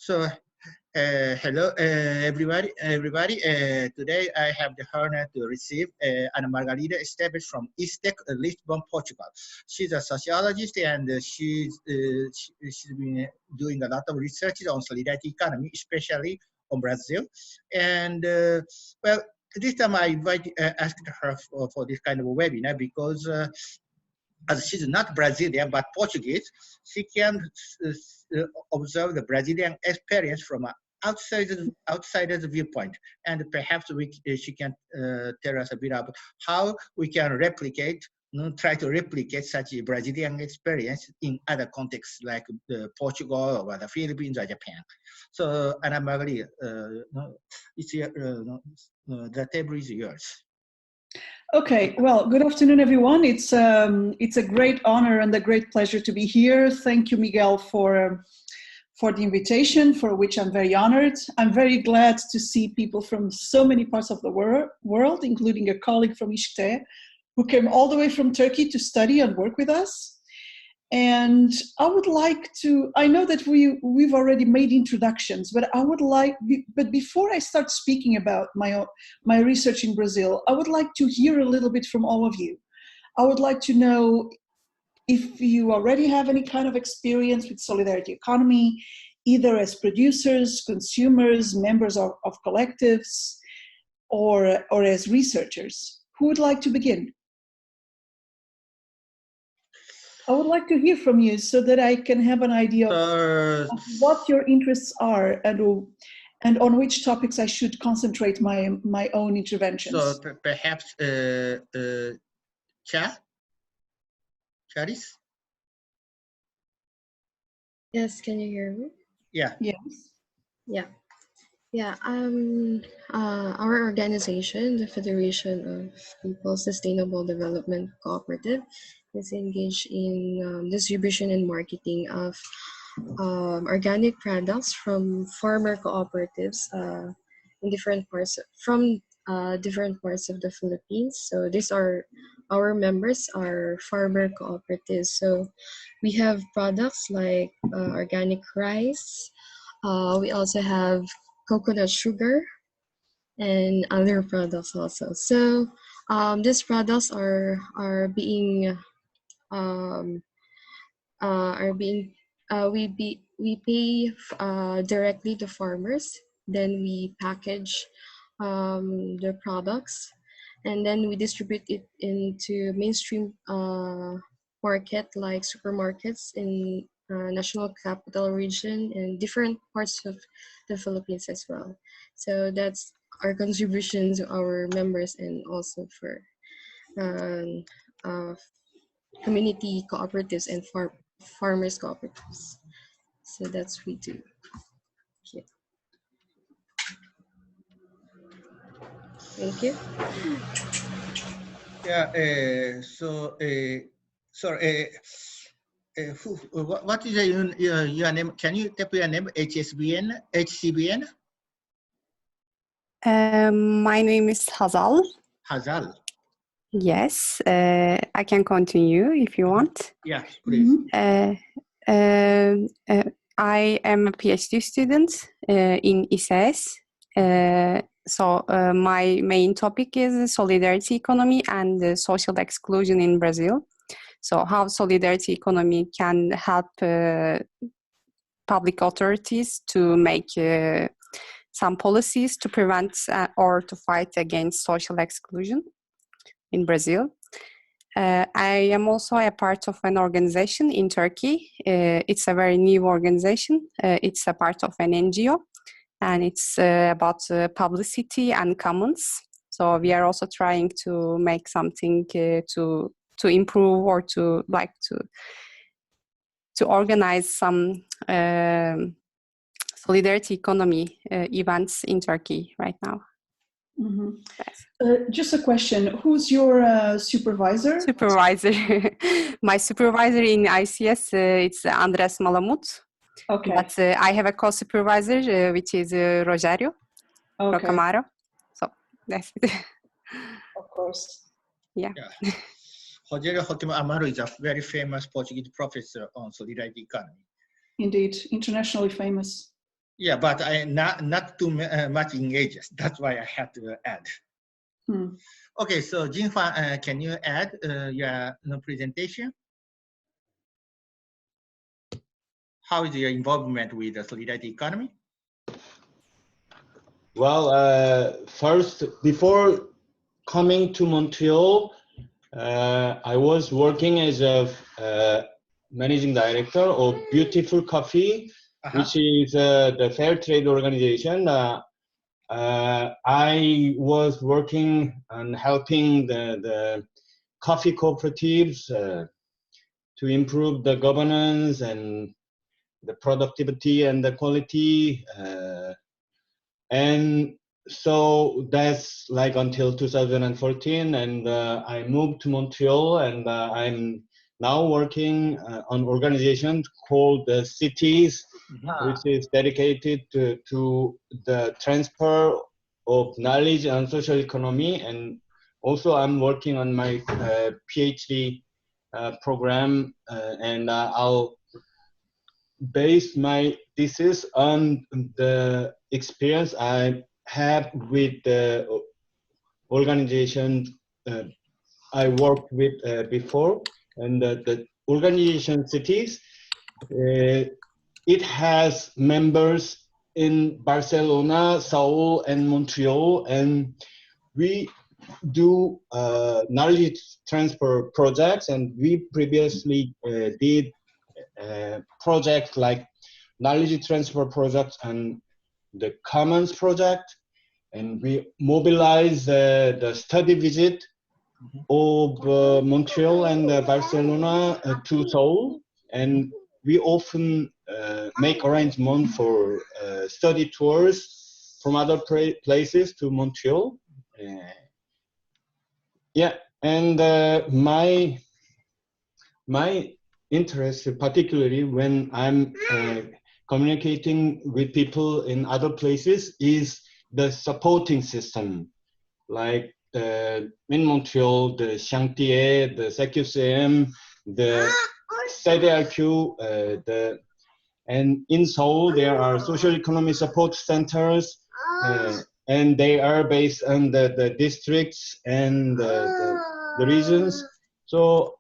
So, hello, everybody. Today I have the honor to receive Ana Margarida Esteves from ISTEC, Lisbon, Portugal. She's a sociologist and she's been doing a lot of research on solidarity economy, especially on Brazil. And well, this time I asked her for this kind of a webinar because as she's not Brazilian but Portuguese, she can observe the Brazilian experience from an outsider's viewpoint, and perhaps she can tell us a bit about how we can replicate, try to replicate such a Brazilian experience in other contexts like Portugal or the Philippines or Japan. So, Ana Margarida, the table is yours. Okay, well, good afternoon, everyone. It's a great honor and a great pleasure to be here. Thank you, Miguel, for the invitation, for which I'm very honored. I'm very glad to see people from so many parts of the world, including a colleague from ISTE, who came all the way from Turkey to study and work with us. And I would like to, I know that we've already made introductions, but but before I start speaking about my research in Brazil, I would like to hear a little bit from all of you. I would like to know if you already have any kind of experience with solidarity economy, either as producers, consumers, members of collectives, or as researchers. Who would like to begin? I would like to hear from you so that I can have an idea of what your interests are and on which topics I should concentrate my own interventions. So perhaps Charis? Yes, can you hear me? Yeah. Yes. Yeah. Yeah. Our organization, the Federation of People's Sustainable Development Cooperative, is engaged in distribution and marketing of organic products from farmer cooperatives in different parts different parts of the Philippines. So these are our members are farmer cooperatives. So we have products like organic rice. We also have coconut sugar and other products also. So these products are being we pay directly to farmers. Then we package the products, and then we distribute it into mainstream market like supermarkets in National Capital Region and different parts of the Philippines as well. So that's our contribution to our members and also for community cooperatives and farmers cooperatives. So that's what we do. Yeah. Thank you. Yeah. What is your name? Can you type your name? HCBN? My name is Hazal. Hazal. Yes, I can continue if you want. Yeah, please. I am a PhD student in ISES. So my main topic is solidarity economy and social exclusion in Brazil. So how solidarity economy can help public authorities to make some policies to prevent or to fight against social exclusion in Brazil. I am also a part of an organization in Turkey. It's a very new organization. It's a part of an NGO, and it's about publicity and commons. So we are also trying to make something to improve or to organize some solidarity economy events in Turkey right now. Mm-hmm. Just a question. Who's your supervisor? My supervisor in ICS, it's Andres Malamut. Okay. But I have a co-supervisor, which is Rogério Rocamaro. So that's it. Of course. Yeah. Rogério Rocamaro is a very famous Portuguese professor on solidarity economy. Indeed, internationally famous. Yeah, but I not too much engaged. That's why I had to add. Okay, so Jinhua, can you add your presentation? How is your involvement with the solidarity economy? Well, first, before coming to Montreal, I was working as a managing director of Beautiful Coffee, which is the fair trade organization. I was working on helping the coffee cooperatives to improve the governance and the productivity and the quality. And so that's like until 2014, and I moved to Montreal, and I'm now working on an organization called the Cities, which is dedicated to the transfer of knowledge and social economy. And also I'm working on my PhD program, and I'll base my thesis on the experience I have with the organization I worked with before. And the organization Cities, it has members in Barcelona, Seoul, and Montreal, and we do knowledge transfer projects, and we previously did projects like knowledge transfer projects and the Commons project, and we mobilize the study visit of Montreal and Barcelona to Seoul, and we often make arrangements for study tours from other places to Montreal. Yeah, and my interest, particularly when I'm communicating with people in other places, is the supporting system. Like in Montreal, the Chantier, the CQCM, the CDRQ, and in Seoul, there are social economy support centers, and they are based on the districts and the regions. So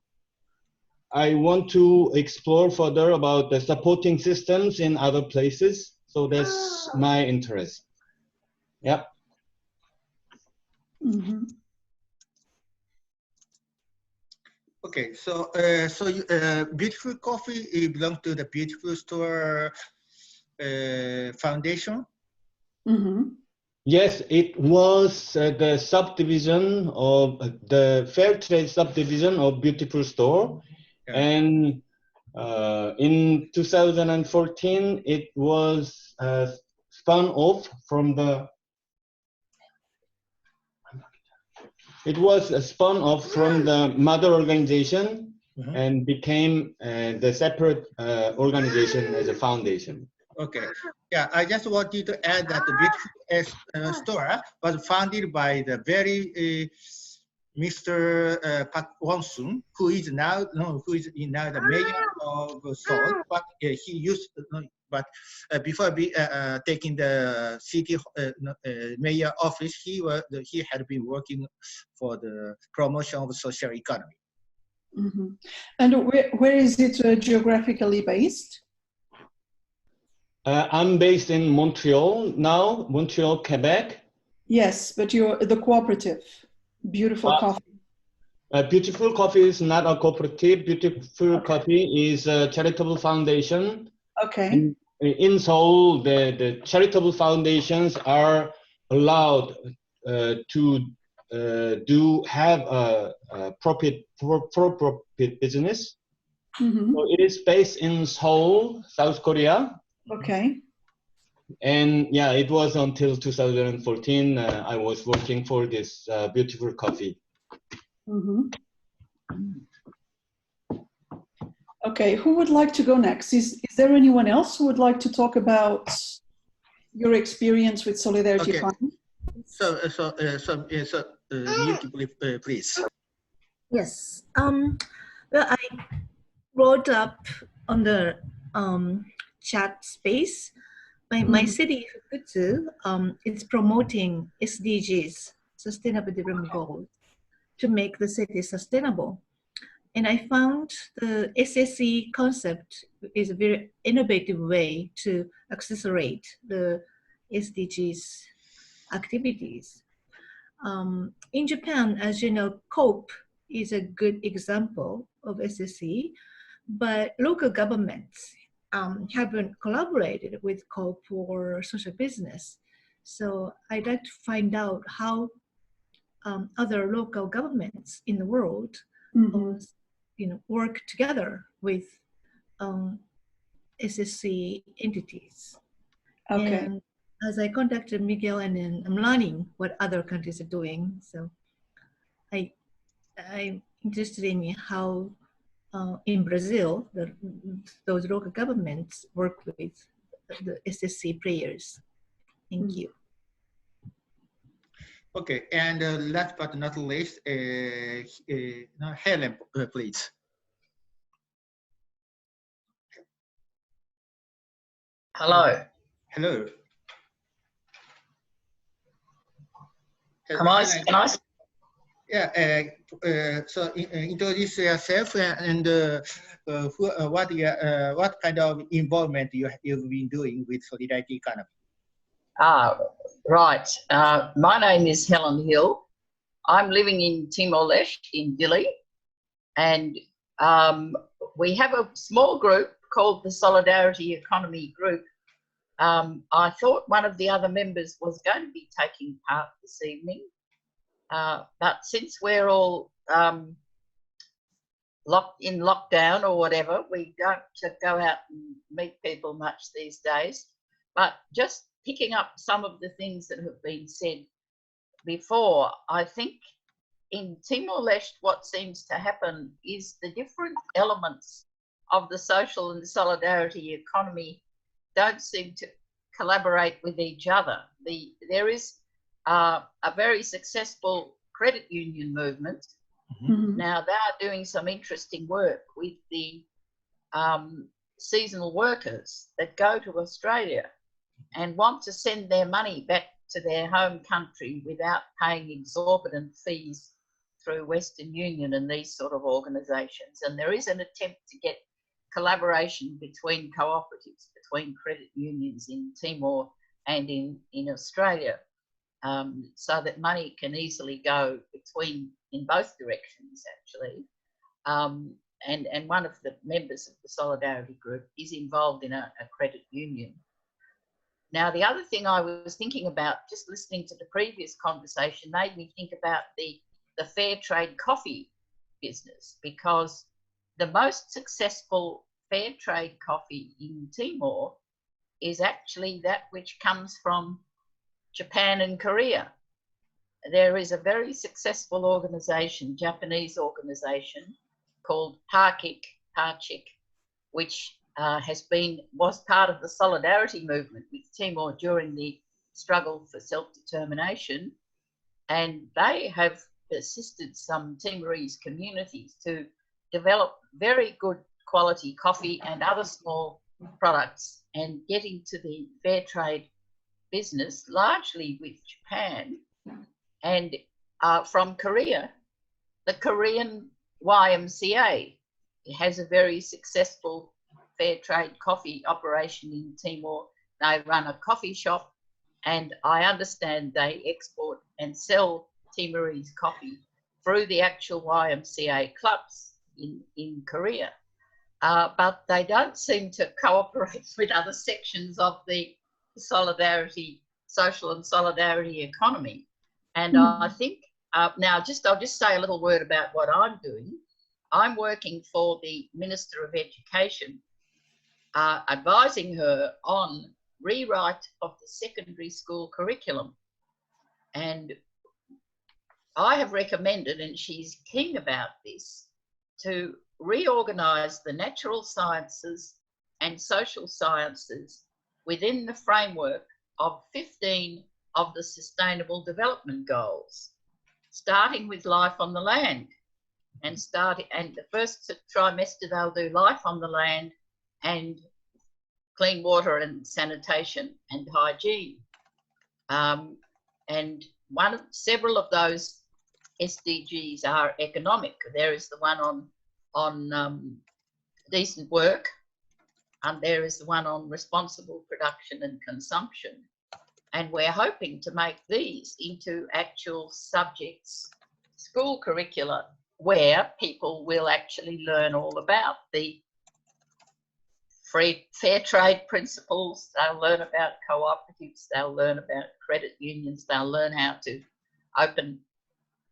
I want to explore further about the supporting systems in other places. So that's my interest. Yeah. Okay, so Beautiful Coffee belongs to the Beautiful Store Foundation. Yes, it was the subdivision of the Fair Trade subdivision of Beautiful Store, and in 2014 it was spun off from the. It was spun off from the mother organization and became the separate organization as a foundation. Okay. Yeah, I just wanted to add that the Beautiful Store was founded by the very Mr. Park Won-soon, who is now the mayor of Seoul. But he used, before taking the city mayor office, he had been working for the promotion of social economy. And where is it geographically based? I'm based in Montreal now, Montreal, Quebec. Yes, but you're the cooperative, Beautiful Coffee. Beautiful Coffee is not a cooperative. Beautiful Coffee is a charitable foundation. Okay. In Seoul, the charitable foundations are allowed to have a for-profit business. So it is based in Seoul, South Korea. Okay. And yeah, it was until 2014 I was working for this Beautiful Coffee. Okay, who would like to go next? Is there anyone else who would like to talk about your experience with Solidarity Economy? So, please. Yes. Well, I wrote up on the chat space my city, Fukutsu, is promoting SDGs, Sustainable Development Goals, to make the city sustainable. And I found the SSE concept is a very innovative way to accelerate the SDGs activities. In Japan, as you know, COPE is a good example of SSE, but local governments haven't collaborated with COPE for social business. So I'd like to find out how other local governments in the world work together with SSC entities. Okay. And as I contacted Miguel, and then I'm learning what other countries are doing. So I'm interested in how in Brazil, those local governments work with the SSC players. Thank you. Okay, and last but not least, Helen, please. Hello. Hello. Can I? Yeah. So introduce yourself and what kind of involvement you've been doing with Solidarity Economy. Right. My name is Helen Hill. I'm living in Timor-Leste in Dili, and we have a small group called the Solidarity Economy Group. I thought one of the other members was going to be taking part this evening, but since we're all locked in lockdown or whatever, we don't go out and meet people much these days. But just picking up some of the things that have been said before, I think in Timor-Leste what seems to happen is the different elements of the social and solidarity economy don't seem to collaborate with each other. There is a very successful credit union movement. Now they are doing some interesting work with the seasonal workers that go to Australia and want to send their money back to their home country without paying exorbitant fees through Western Union and these sort of organisations. And there is an attempt to get collaboration between cooperatives, between credit unions in Timor and in Australia, so that money can easily go in both directions, actually. And one of the members of the Solidarity Group is involved in a credit union. Now, the other thing I was thinking about, just listening to the previous conversation, made me think about the fair trade coffee business, because the most successful fair trade coffee in Timor is actually that which comes from Japan and Korea. There is a very successful organisation, Japanese organisation, called Parchik, which was part of the solidarity movement with Timor during the struggle for self-determination, and they have assisted some Timorese communities to develop very good quality coffee and other small products and get into the fair trade business, largely with Japan. And from Korea, the Korean YMCA has a very successful fair trade coffee operation in Timor. They run a coffee shop, and I understand they export and sell Timorese coffee through the actual YMCA clubs in Korea. But they don't seem to cooperate with other sections of the solidarity, social and solidarity economy. And I think, now I'll just say a little word about what I'm doing. I'm working for the Minister of Education, advising her on rewrite of the secondary school curriculum. And I have recommended, and she's keen about this, to reorganise the natural sciences and social sciences within the framework of 15 of the Sustainable Development Goals, starting with life on the land. And the first trimester they'll do life on the land and clean water and sanitation and hygiene. And several of those SDGs are economic. There is the one on decent work, and there is the one on responsible production and consumption. And we're hoping to make these into actual subjects, school curricula, where people will actually learn all about the fair trade principles. They'll learn about cooperatives, they'll learn about credit unions, they'll learn how to open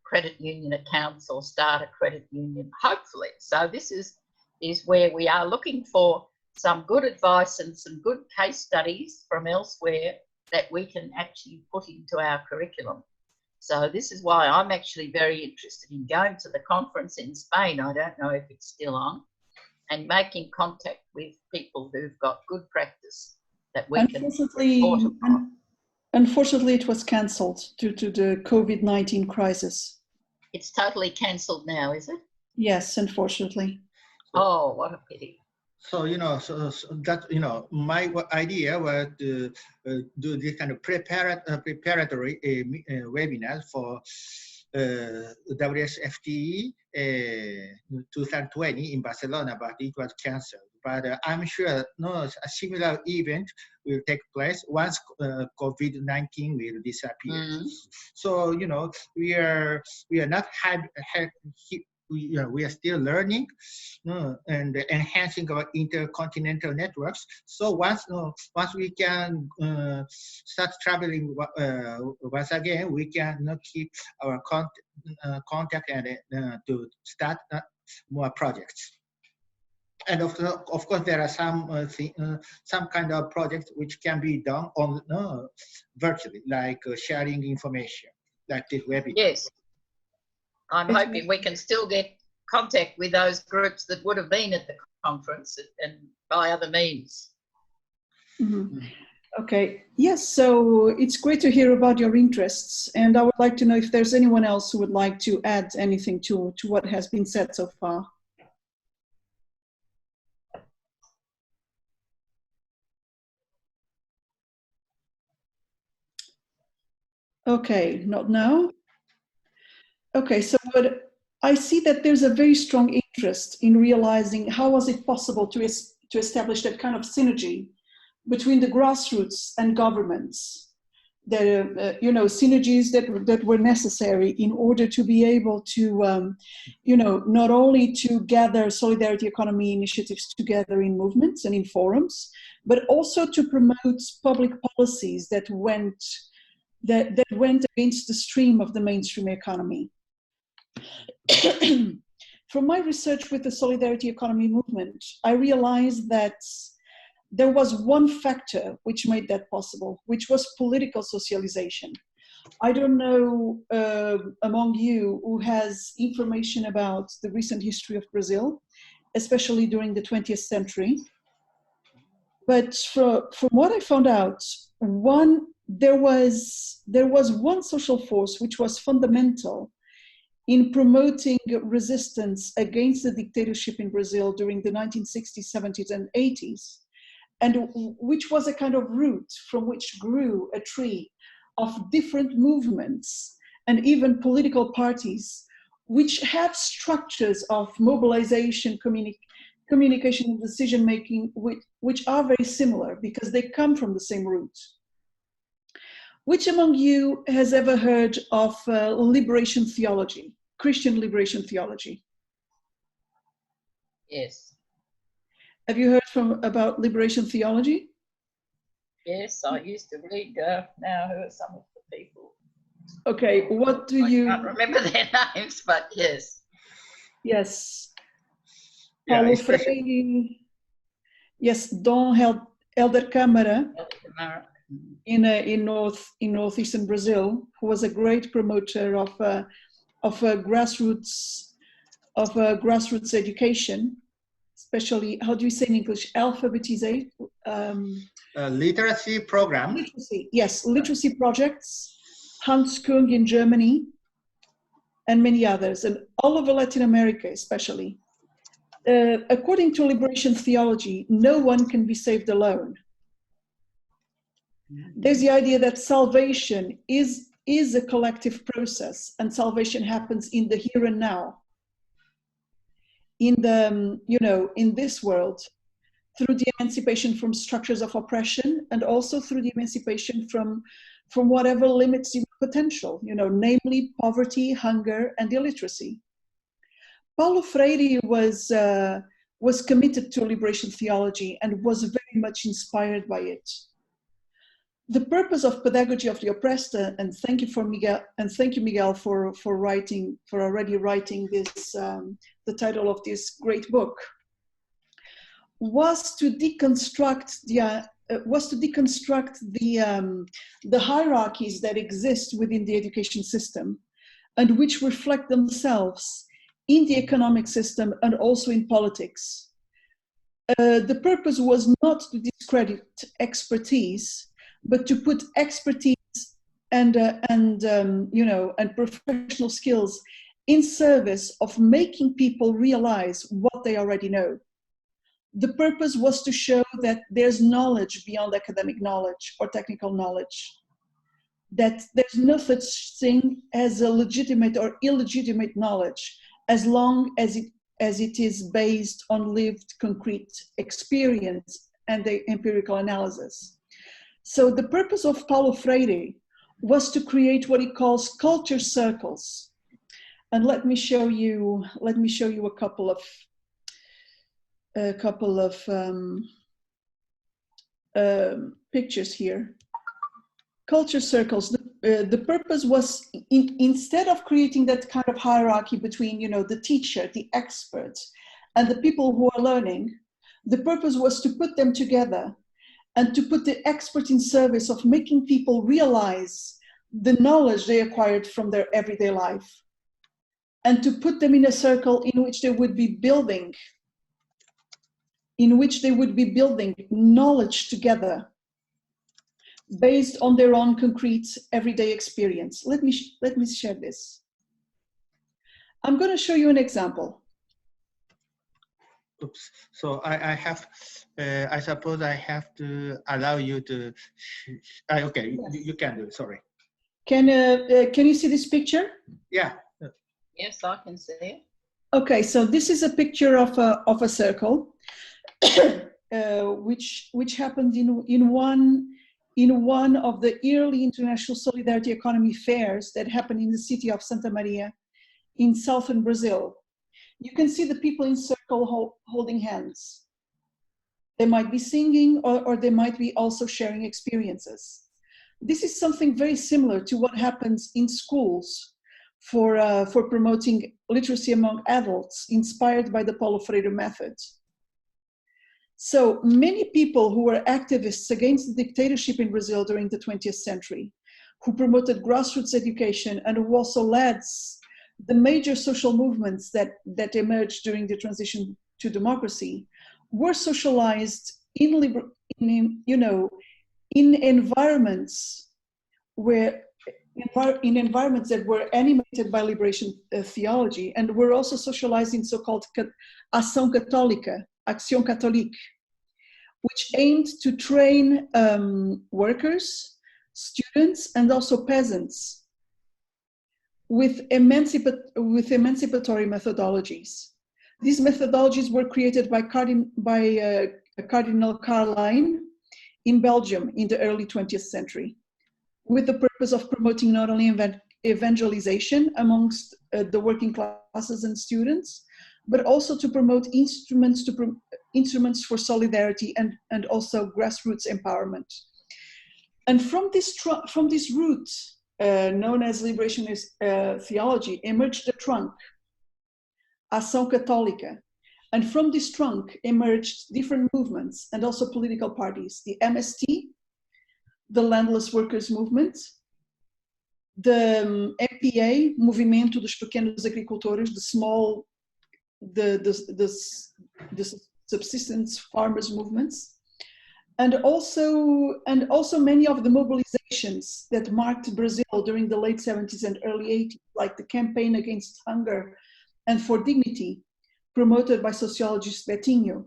credit union accounts or start a credit union, hopefully. So this is where we are looking for some good advice and some good case studies from elsewhere that we can actually put into our curriculum. So this is why I'm actually very interested in going to the conference in Spain. I don't know if it's still on, and making contact with people who've got good practice that we can report upon. Unfortunately, it was cancelled due to the COVID-19 crisis. It's totally cancelled now, is it? Yes, unfortunately. Oh, what a pity. So, that, my idea was to do this kind of preparatory webinar for WSFTE 2020 in Barcelona, but it was cancelled. But I'm sure a similar event will take place once COVID-19 will disappear. Mm-hmm. So, we are not we are still learning and enhancing our intercontinental networks. So once we can start traveling once again, we can keep our contact and to start more projects. And of course, there are some kind of projects which can be done on virtually, like sharing information, like this webinar. Yes. I'm hoping we can still get contact with those groups that would have been at the conference and by other means. Mm-hmm. Okay. Yes, so it's great to hear about your interests, and I would like to know if there's anyone else who would like to add anything to what has been said so far. Okay, not now. Okay, so but I see that there's a very strong interest in realizing how was it possible to establish that kind of synergy between the grassroots and governments. The synergies that were necessary in order to be able to not only to gather solidarity economy initiatives together in movements and in forums, but also to promote public policies that went against the stream of the mainstream economy. From my research with the solidarity economy movement, I realized that there was one factor which made that possible, which was political socialization. I don't know among you who has information about the recent history of Brazil, especially during the 20th century. But from what I found out, there was one social force which was fundamental in promoting resistance against the dictatorship in Brazil during the 1960s, 70s, and 80s, and which was a kind of root from which grew a tree of different movements and even political parties, which had structures of mobilization, communication, and decision-making, which are very similar because they come from the same root. Which among you has ever heard of liberation theology, Christian liberation theology? Yes. Have you heard about liberation theology? Yes, I used to read, now who are some of the people? Okay, what do you... I can't remember their names, but yes. Yes. Yeah, Paulo Freire, yes, Dom Helder Câmara in northeastern Brazil, who was a great promoter of grassroots education, especially, how do you say in English, alphabetization? Literacy program. Literacy, yes, literacy projects, Hans Kung in Germany, and many others, and all over Latin America especially. according to liberation theology, no one can be saved alone. There's the idea that salvation is a collective process, and salvation happens in the here and now, in the in this world, through the emancipation from structures of oppression, and also through the emancipation from whatever limits human potential, namely poverty, hunger, and illiteracy. Paulo Freire was committed to liberation theology and was very much inspired by it. The purpose of pedagogy of the oppressed, and thank you Miguel for already writing this, the title of this great book, was to deconstruct the hierarchies that exist within the education system, and which reflect themselves in the economic system and also in politics. The purpose was not to discredit expertise, but to put expertise and professional skills in service of making people realize what they already know. The purpose was to show that there's knowledge beyond academic knowledge or technical knowledge, that there's no such thing as a legitimate or illegitimate knowledge, as long as it is based on lived concrete experience and the empirical analysis. So the purpose of Paulo Freire was to create what he calls culture circles. And let me show you a couple of pictures here. Culture circles. The purpose was, instead of creating that kind of hierarchy between, the teacher, the expert, and the people who are learning, the purpose was to put them together and to put the expert in service of making people realize the knowledge they acquired from their everyday life, and to put them in a circle in which they would be building knowledge together based on their own concrete everyday experience. Let me share this. I'm going to show you an example. Oops. So I have, I suppose I have to allow you to, okay, yes. You can do it, sorry. Can you see this picture? Yeah. Yes, I can see it. Okay, so this is a picture of a circle, which happened in one of the early International Solidarity Economy fairs that happened in the city of Santa Maria in southern Brazil. You can see the people in circle holding hands. They might be singing, or they might be also sharing experiences. This is something very similar to what happens in schools for promoting literacy among adults, inspired by the Paulo Freire method. So many people who were activists against the dictatorship in Brazil during the 20th century, who promoted grassroots education and who also led the major social movements that emerged during the transition to democracy, were socialized in environments that were animated by liberation theology, and were also socialized in so-called ação católica, action catholique, which aimed to train workers, students, and also peasants with emancipatory methodologies. These methodologies were created by Cardinal Carlijn in Belgium in the early 20th century, with the purpose of promoting not only evangelization amongst the working classes and students, but also to promote instruments for solidarity and also grassroots empowerment. And from this root, known as liberationist theology, emerged the trunk, Ação Católica. And from this trunk emerged different movements and also political parties, the MST, the Landless Workers Movement, the MPA, Movimento dos Pequenos Agricultores, the subsistence farmers movements, and also many of the mobilizations that marked Brazil during the late 70s and early 80s, like the Campaign Against Hunger and for Dignity, promoted by sociologist Betinho.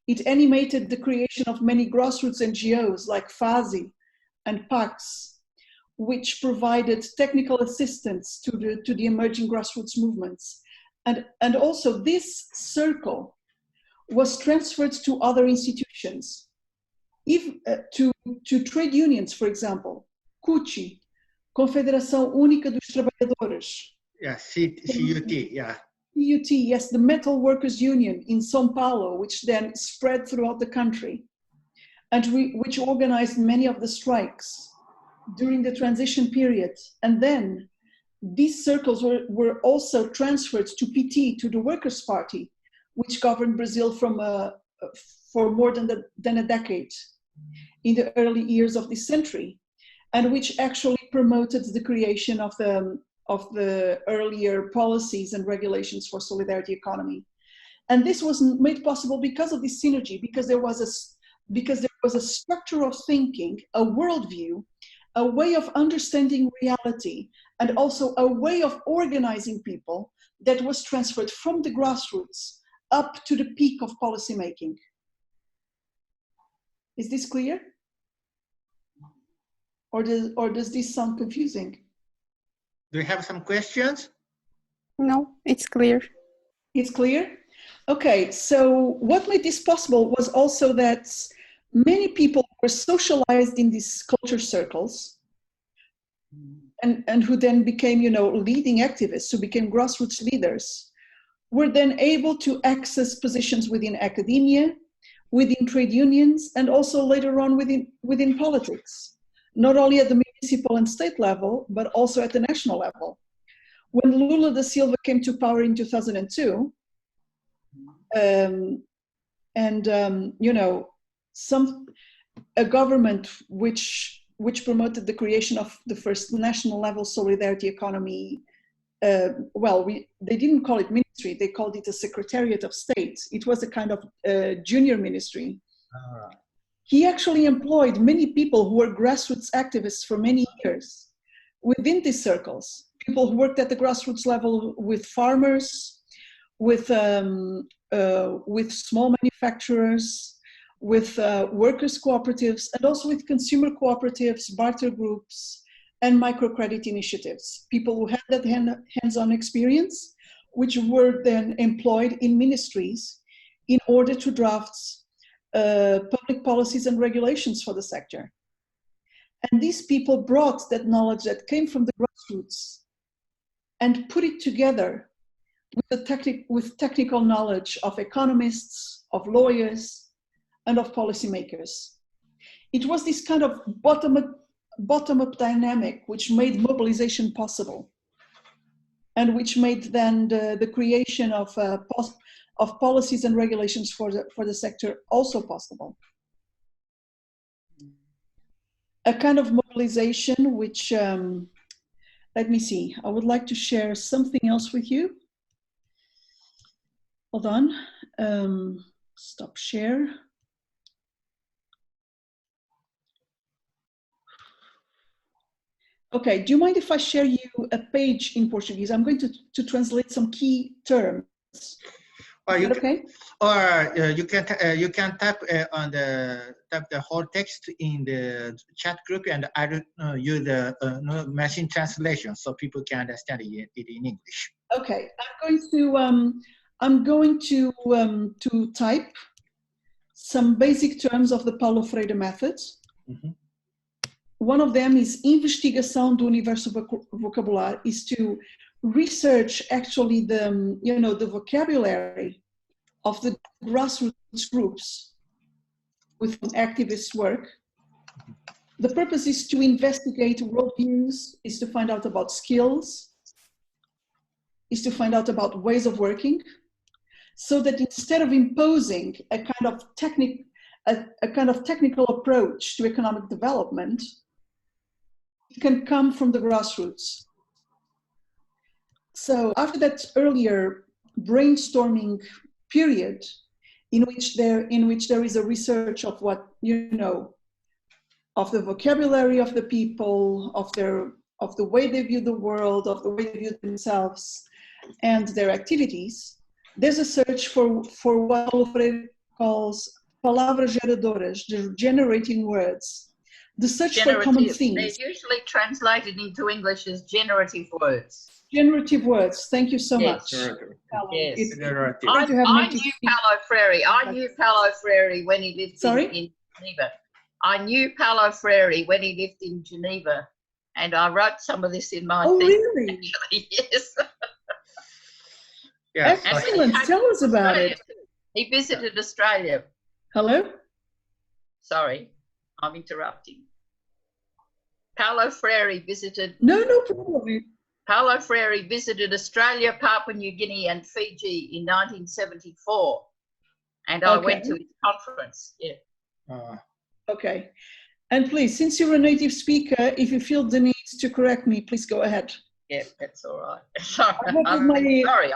It animated the creation of many grassroots NGOs like FASI and PAX, which provided technical assistance to the emerging grassroots movements. And also this circle was transferred to other institutions, to trade unions, for example, CUT, Confederação Única dos Trabalhadores. Yeah, CUT, yeah. CUT, yes, the Metal Workers Union in São Paulo, which then spread throughout the country, and which organized many of the strikes during the transition period. And then these circles were also transferred to PT, to the Workers' Party, which governed Brazil for more than a decade in the early years of this century, and which actually promoted the creation of the earlier policies and regulations for solidarity economy. And this was made possible because of this synergy, because there was a structure of thinking, a worldview, a way of understanding reality, and also a way of organizing people that was transferred from the grassroots up to the peak of policymaking. Is this clear? Or does this sound confusing? Do you have some questions? No, it's clear. It's clear? Okay, so what made this possible was also that many people were socialized in these culture circles and who then became, leading activists, who became grassroots leaders, were then able to access positions within academia, within trade unions, and also later on within politics, not only at the municipal and state level, but also at the national level. When Lula da Silva came to power in 2002, a government which promoted the creation of the first national level solidarity economy. They didn't call it ministry, they called it a Secretariat of State. It was a kind of junior ministry. He actually employed many people who were grassroots activists for many years within these circles. People who worked at the grassroots level with farmers, with small manufacturers, with workers' cooperatives, and also with consumer cooperatives, barter groups, and microcredit initiatives. People who had that hands-on experience, which were then employed in ministries in order to draft public policies and regulations for the sector. And these people brought that knowledge that came from the grassroots and put it together with technical knowledge of economists, of lawyers, and of policymakers. It was this kind of bottom-up dynamic which made mobilization possible, and which made then the creation of policies and regulations for the sector also possible. A kind of mobilization which, let me see, I would like to share something else with you. Hold on, stop share. Okay, do you mind if I share you a page in Portuguese? I'm going to translate some key terms. Or you okay? You can type on the whole text in the chat group, and I will use the machine translation so people can understand it in English. Okay, I'm going to type some basic terms of the Paulo Freire method. Mm-hmm. One of them is investigação do universo vocabular, is to research actually the vocabulary of the grassroots groups with whom activists work. The purpose is to investigate worldviews, is to find out about skills, is to find out about ways of working, so that instead of imposing a kind of technical approach to economic development, it can come from the grassroots. So after that earlier brainstorming period, in which there is a research of what of the vocabulary of the people, of the way they view the world, of the way they view themselves, and their activities, there's a search for what Paulo Freire calls palavras geradoras, generating words. The search for common themes. They're usually translated into English as generative words. Generative words. Thank you so much. Yes. It's Generative. great to have I native knew Paulo Freire. I knew Paulo Freire when he lived in Geneva. I knew Paulo Freire when he lived in Geneva, and I wrote some of this in my Oh, thesis, really? actually, yes. Yeah. Excellent. Tell us about it. He visited Australia. Hello? Sorry, I'm interrupting. Paulo Freire visited. No problem. Paulo Freire visited Australia, Papua New Guinea, and Fiji in 1974, and I went to his conference. Yeah. Okay. And please, since you're a native speaker, if you feel the need to correct me, please go ahead. Yeah, that's all right. Sorry, sorry.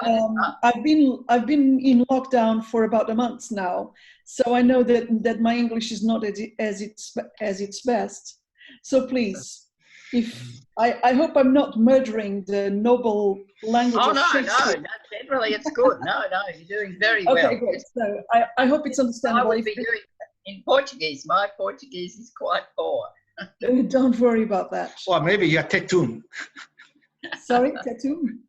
I've been in lockdown for about a month now, so I know that my English is not as its best. So please, if I hope I'm not murdering the noble language of Shakespeare. No, generally it's good. No, you're doing very well. Okay, great. So I hope it's understandable. I would be doing in Portuguese. My Portuguese is quite poor. Don't worry about that. Or maybe you're Tetun. Sorry, Tetun?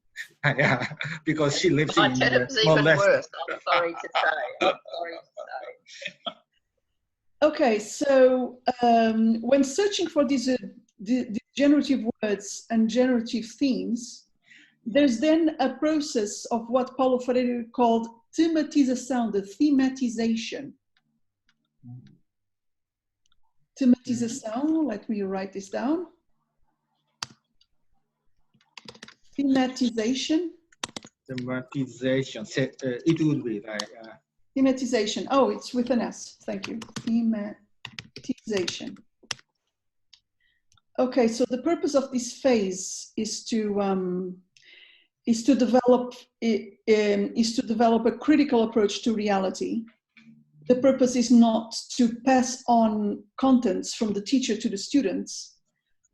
Yeah, because she lives My in Tettun's even worse. I'm sorry to say. Okay, so when searching for these generative words and generative themes, there's then a process of what Paulo Freire called thematização, the thematization. Thematização, let me write this down. Thematization. Thematization. It would be like. Thematization. Oh, it's with an S. Thank you. Thematization. Okay, so the purpose of this phase is to develop a critical approach to reality. The purpose is not to pass on contents from the teacher to the students,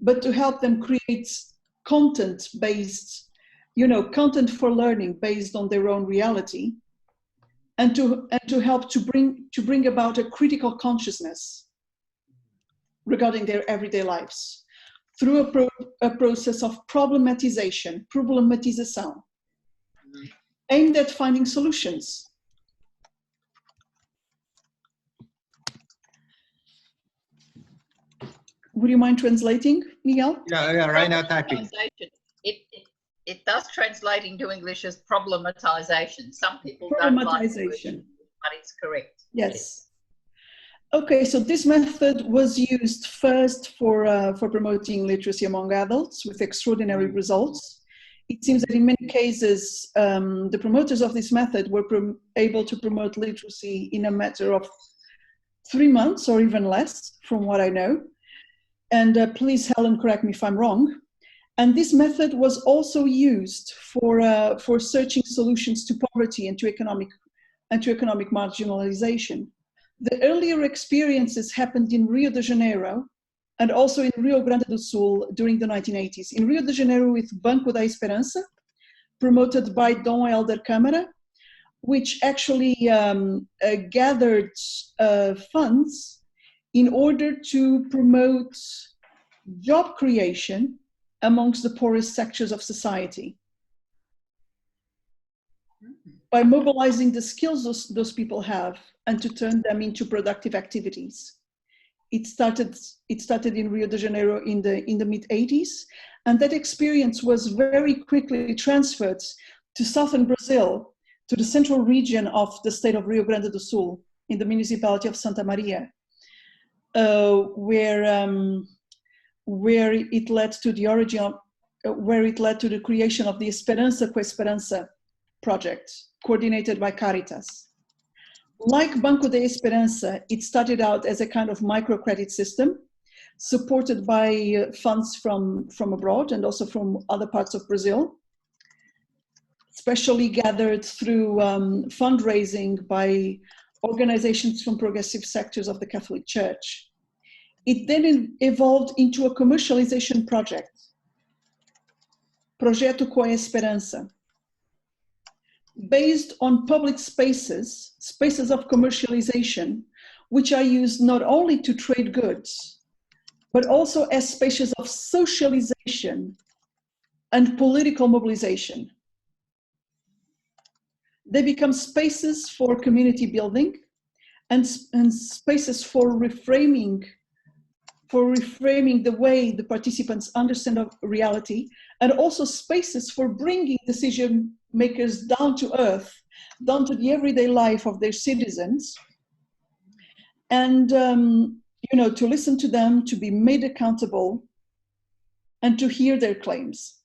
but to help them create content-based, content for learning based on their own reality, and to help to bring about a critical consciousness regarding their everyday lives through a process of problematização, aimed at finding solutions. Would you mind translating, Miguel? Yeah, right now typing. It does translate into English as problematization. Some people don't like it, but it's correct. Yes. Okay, so this method was used first for promoting literacy among adults with extraordinary results. It seems that in many cases, the promoters of this method were able to promote literacy in a matter of 3 months or even less, from what I know. And please, Helen, correct me if I'm wrong. And this method was also used for searching solutions to poverty and to economic marginalization. The earlier experiences happened in Rio de Janeiro and also in Rio Grande do Sul during the 1980s. In Rio de Janeiro with Banco da Esperança, promoted by Dom Helder Câmara, which actually gathered funds in order to promote job creation amongst the poorest sectors of society. By mobilizing the skills those people have and to turn them into productive activities. It started in Rio de Janeiro in the mid-80s, and that experience was very quickly transferred to southern Brazil, to the central region of the state of Rio Grande do Sul, in the municipality of Santa Maria, where it led to the creation of the Esperança com Esperança project, coordinated by Caritas. Like Banco da Esperança, it started out as a kind of microcredit system, supported by funds from abroad and also from other parts of Brazil, especially gathered through fundraising by organizations from progressive sectors of the Catholic Church. It then evolved into a commercialization project, Projeto com a Esperança, based on public spaces, spaces of commercialization, which are used not only to trade goods, but also as spaces of socialization and political mobilization. They become spaces for community building and spaces for reframing the way the participants understand of reality, and also spaces for bringing decision makers down to earth, down to the everyday life of their citizens, and you know, to listen to them, to be made accountable, and to hear their claims,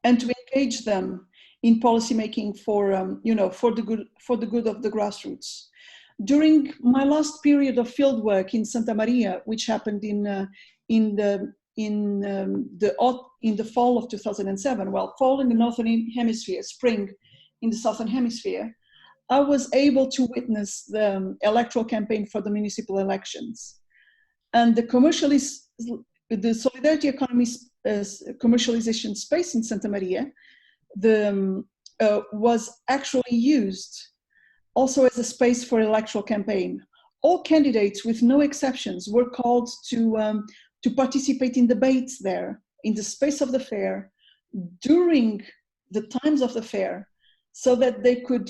and to engage them in policymaking for you know, for the good of the grassroots. During my last period of fieldwork in Santa Maria, which happened in the fall of 2007, well, fall in the Northern Hemisphere, spring in the Southern Hemisphere, I was able to witness the electoral campaign for the municipal elections. And the solidarity economy commercialization space in Santa Maria was actually used also as a space for electoral campaign. All candidates, with no exceptions, were called to participate in debates there, in the space of the fair, during the times of the fair, so that they could,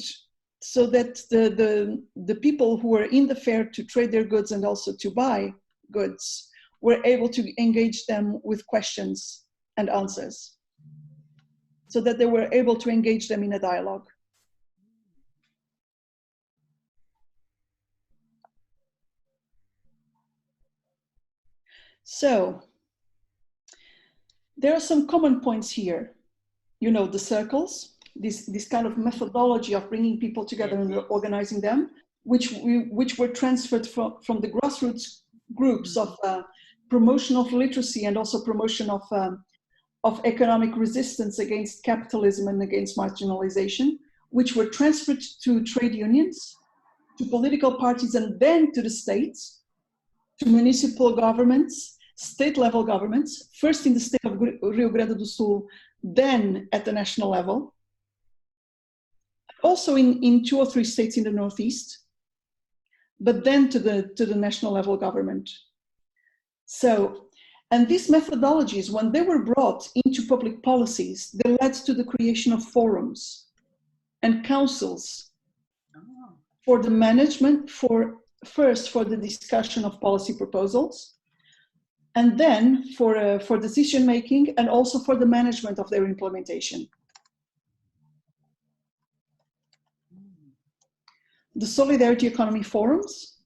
so that the people who were in the fair to trade their goods and also to buy goods were able to engage them with questions and answers, so that they were able to engage them in a dialogue. So there are some common points here. You know, the circles, this kind of methodology of bringing people together and organizing them, which were transferred from the grassroots groups of promotion of literacy and also promotion of economic resistance against capitalism and against marginalization, which were transferred to trade unions, to political parties, and then to the states, to municipal governments, state-level governments, first in the state of Rio Grande do Sul, then at the national level, also in 2 or 3 states in the Northeast, but then to the national level government. So, and these methodologies, when they were brought into public policies, they led to the creation of forums and councils for the management, first for the discussion of policy proposals, and then for decision making, and also for the management of their implementation. The Solidarity Economy Forums,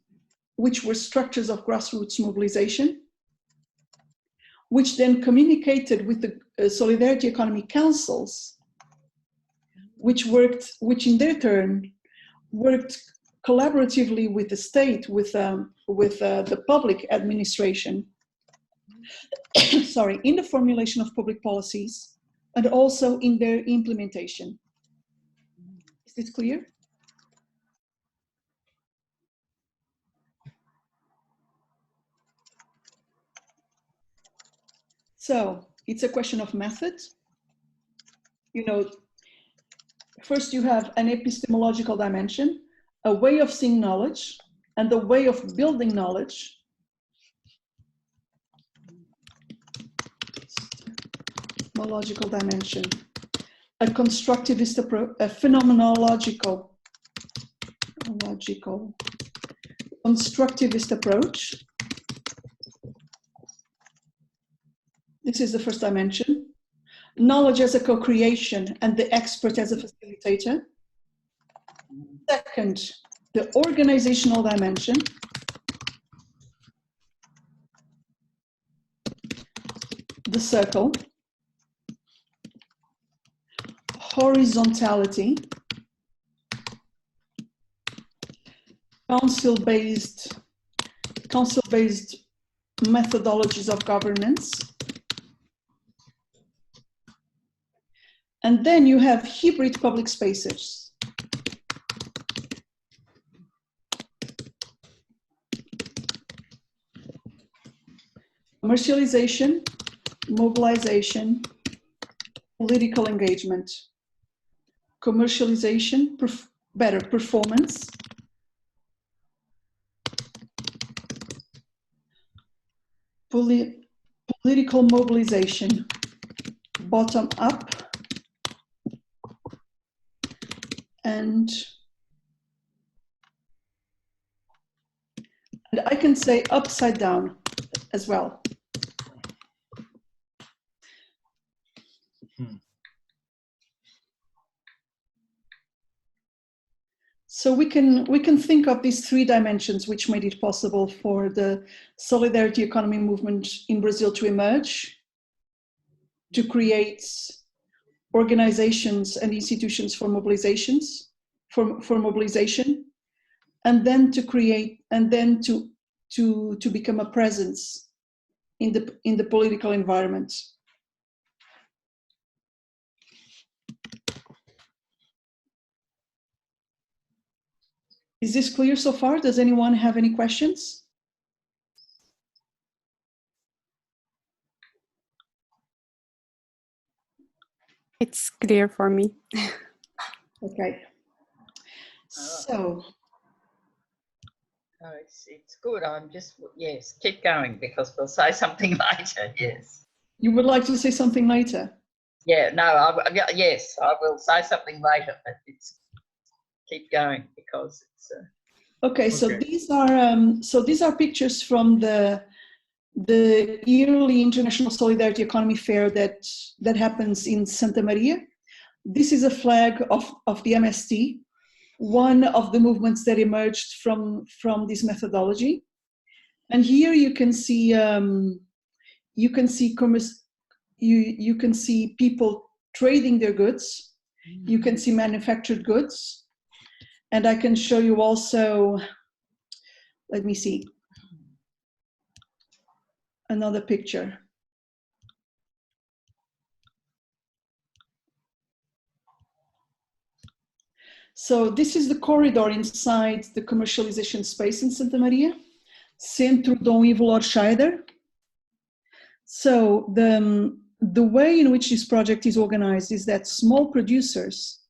which were structures of grassroots mobilization, which then communicated with the Solidarity Economy Councils, which in their turn worked collaboratively with the state, with the public administration, sorry, in the formulation of public policies and also in their implementation. Is this clear? So it's a question of method. You know, first you have an epistemological dimension, a way of seeing knowledge, and the way of building knowledge. Epistemological dimension, a constructivist approach, a phenomenological, constructivist approach. This is the first dimension. Knowledge as a co-creation and the expert as a facilitator. Second, the organizational dimension. The circle. Horizontality. Council-based methodologies of governance. And then you have hybrid public spaces. Commercialization, mobilization, political engagement, commercialization, better performance, political mobilization, bottom up, and I can say upside down as well. So we can think of these three dimensions which made it possible for the solidarity economy movement in Brazil to emerge, to create organizations and institutions for mobilizations, for mobilization, and then to create, and then to become a presence in the political environment. Is this clear so far? Does anyone have any questions? It's clear for me. Okay. So. Oh, it's good. I'm just, yes, keep going because we'll say something later, yes. You would like to say something later? Yeah, no, yes, I will say something later, but it's keep going because it's... Okay, so these are pictures from the yearly International Solidarity Economy Fair that happens in Santa Maria. This is a flag of the MST, one of the movements that emerged from this methodology. And here you can see people trading their goods. You can see manufactured goods. And I can show you also, let me see, another picture. So this is the corridor inside the commercialization space in Santa Maria, Centro Dom Ivo Lorscheider. So the way in which this project is organized is that small producers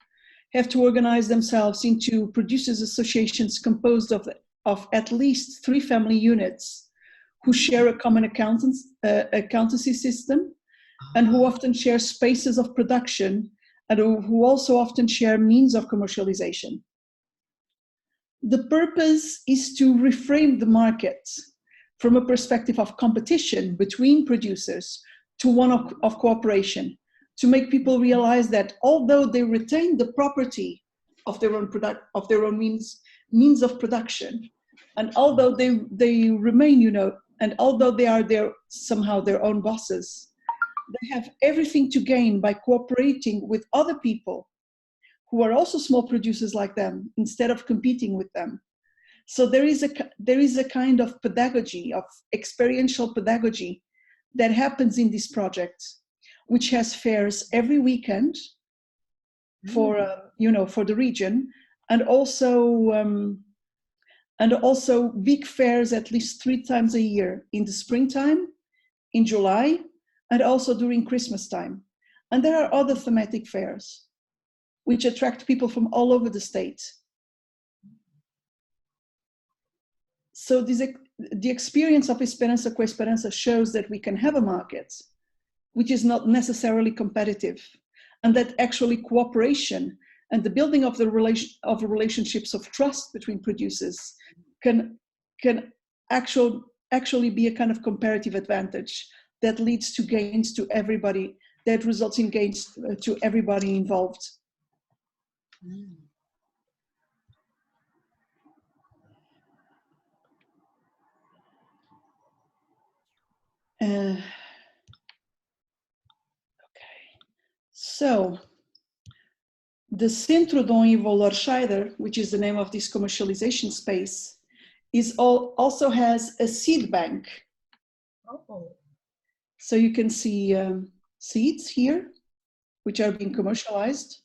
have to organize themselves into producers associations composed of at least 3 family units who share a common accountancy system and who often share spaces of production and who also often share means of commercialization. The purpose is to reframe the market from a perspective of competition between producers to one of cooperation, to make people realize that although they retain the property of their own means of production, and although they remain, and although they are somehow their own bosses, they have everything to gain by cooperating with other people who are also small producers like them, instead of competing with them. So there is a kind of pedagogy, of experiential pedagogy that happens in this project, which has fairs every weekend for the region, and also big fairs at least 3 times a year, in the springtime, in July, and also during Christmas time. And there are other thematic fairs which attract people from all over the state. So the experience of Esperança com Esperança shows that we can have a market which is not necessarily competitive, and that actually cooperation and the building of relationships of trust between producers can actually be a kind of comparative advantage that leads to gains to everybody, that results in gains to everybody involved. Okay. So the Centro Dom Ivo Lorscheider, which is the name of this commercialization space, also has a seed bank. Oh. So you can see seeds here, which are being commercialized.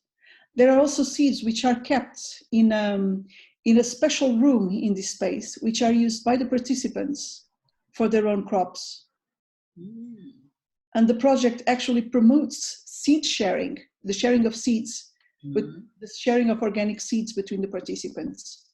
There are also seeds which are kept in a special room in this space, which are used by the participants for their own crops. And the project actually promotes seed sharing, the sharing of seeds, with the sharing of organic seeds between the participants.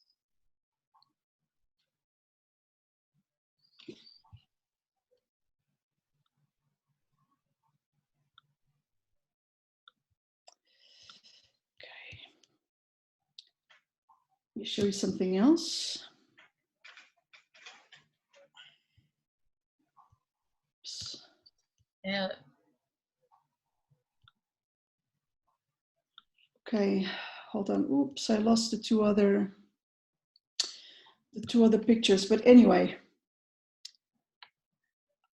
Let me show you something else. Oops. Yeah. Okay, hold on. Oops, I lost the two other pictures. But anyway,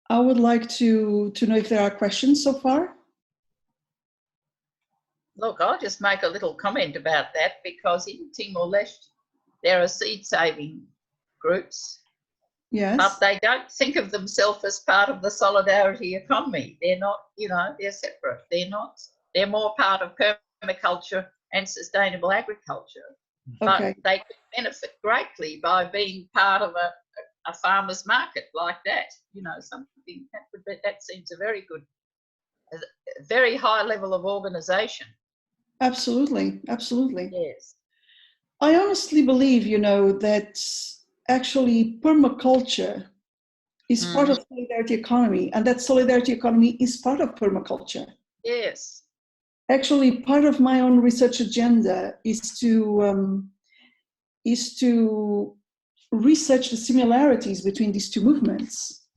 I would like to know if there are questions so far. Look, I'll just make a little comment about that, because in Timor-Leste, there are seed-saving groups, Yes. but they don't think of themselves as part of the solidarity economy. They're not, you know, they're separate. They're more part of permaculture and sustainable agriculture. Okay. But they could benefit greatly by being part of a farmer's market like that. You know, something that seems a very good, a very high level of organisation. Absolutely, absolutely. Yes. I honestly believe, you know, that actually permaculture is part of solidarity economy, and that solidarity economy is part of permaculture. Yes. Actually, part of my own research agenda is to research the similarities between these two movements,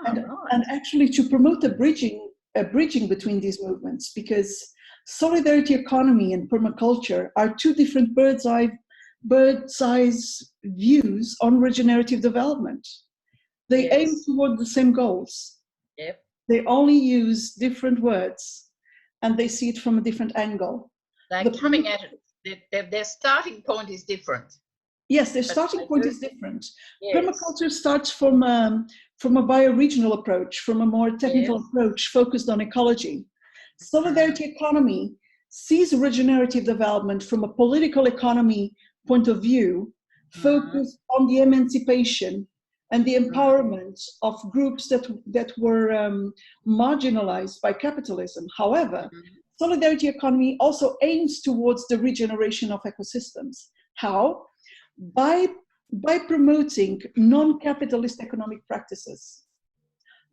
and actually to promote a bridging between these movements, because solidarity economy and permaculture are two different bird's eye views on regenerative development. They aim toward the same goals. Yep. They only use different words, and they see it from a different angle. They're coming at it. Their starting point is different. Yes, their starting point is different. Yes. Permaculture starts from a bioregional approach, from a more technical approach focused on ecology. Solidarity economy sees regenerative development from a political economy point of view, focused on the emancipation and the empowerment of groups that were marginalized by capitalism. However, solidarity economy also aims towards the regeneration of ecosystems. How? By promoting non-capitalist economic practices.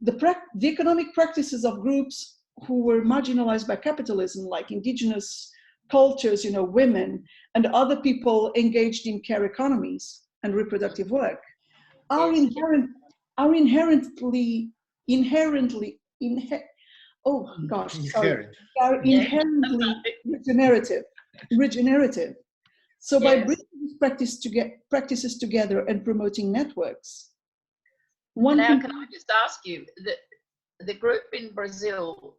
The economic practices of groups who were marginalized by capitalism, like indigenous cultures, you know, women, and other people engaged in care economies and reproductive work, are inherently regenerative. So by bringing these practices together and promoting networks, can I just ask you, the group in Brazil,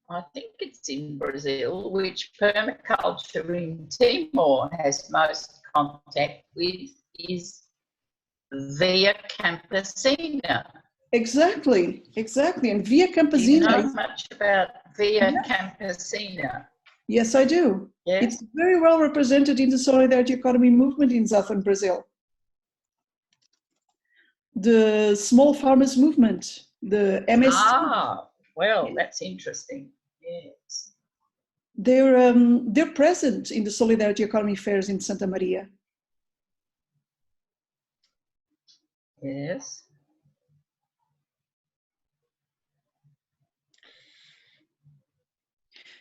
I think it's in Brazil, which permaculture in Timor has most contact with, is Via Campesina. Exactly. And Via Campesina. Do you know much about Via Campesina? Yes, I do. Yes. It's very well represented in the solidarity economy movement in southern Brazil. The small farmers movement, the MSC. Ah, well, that's interesting. Yes. They're present in the solidarity economy fairs in Santa Maria. Yes.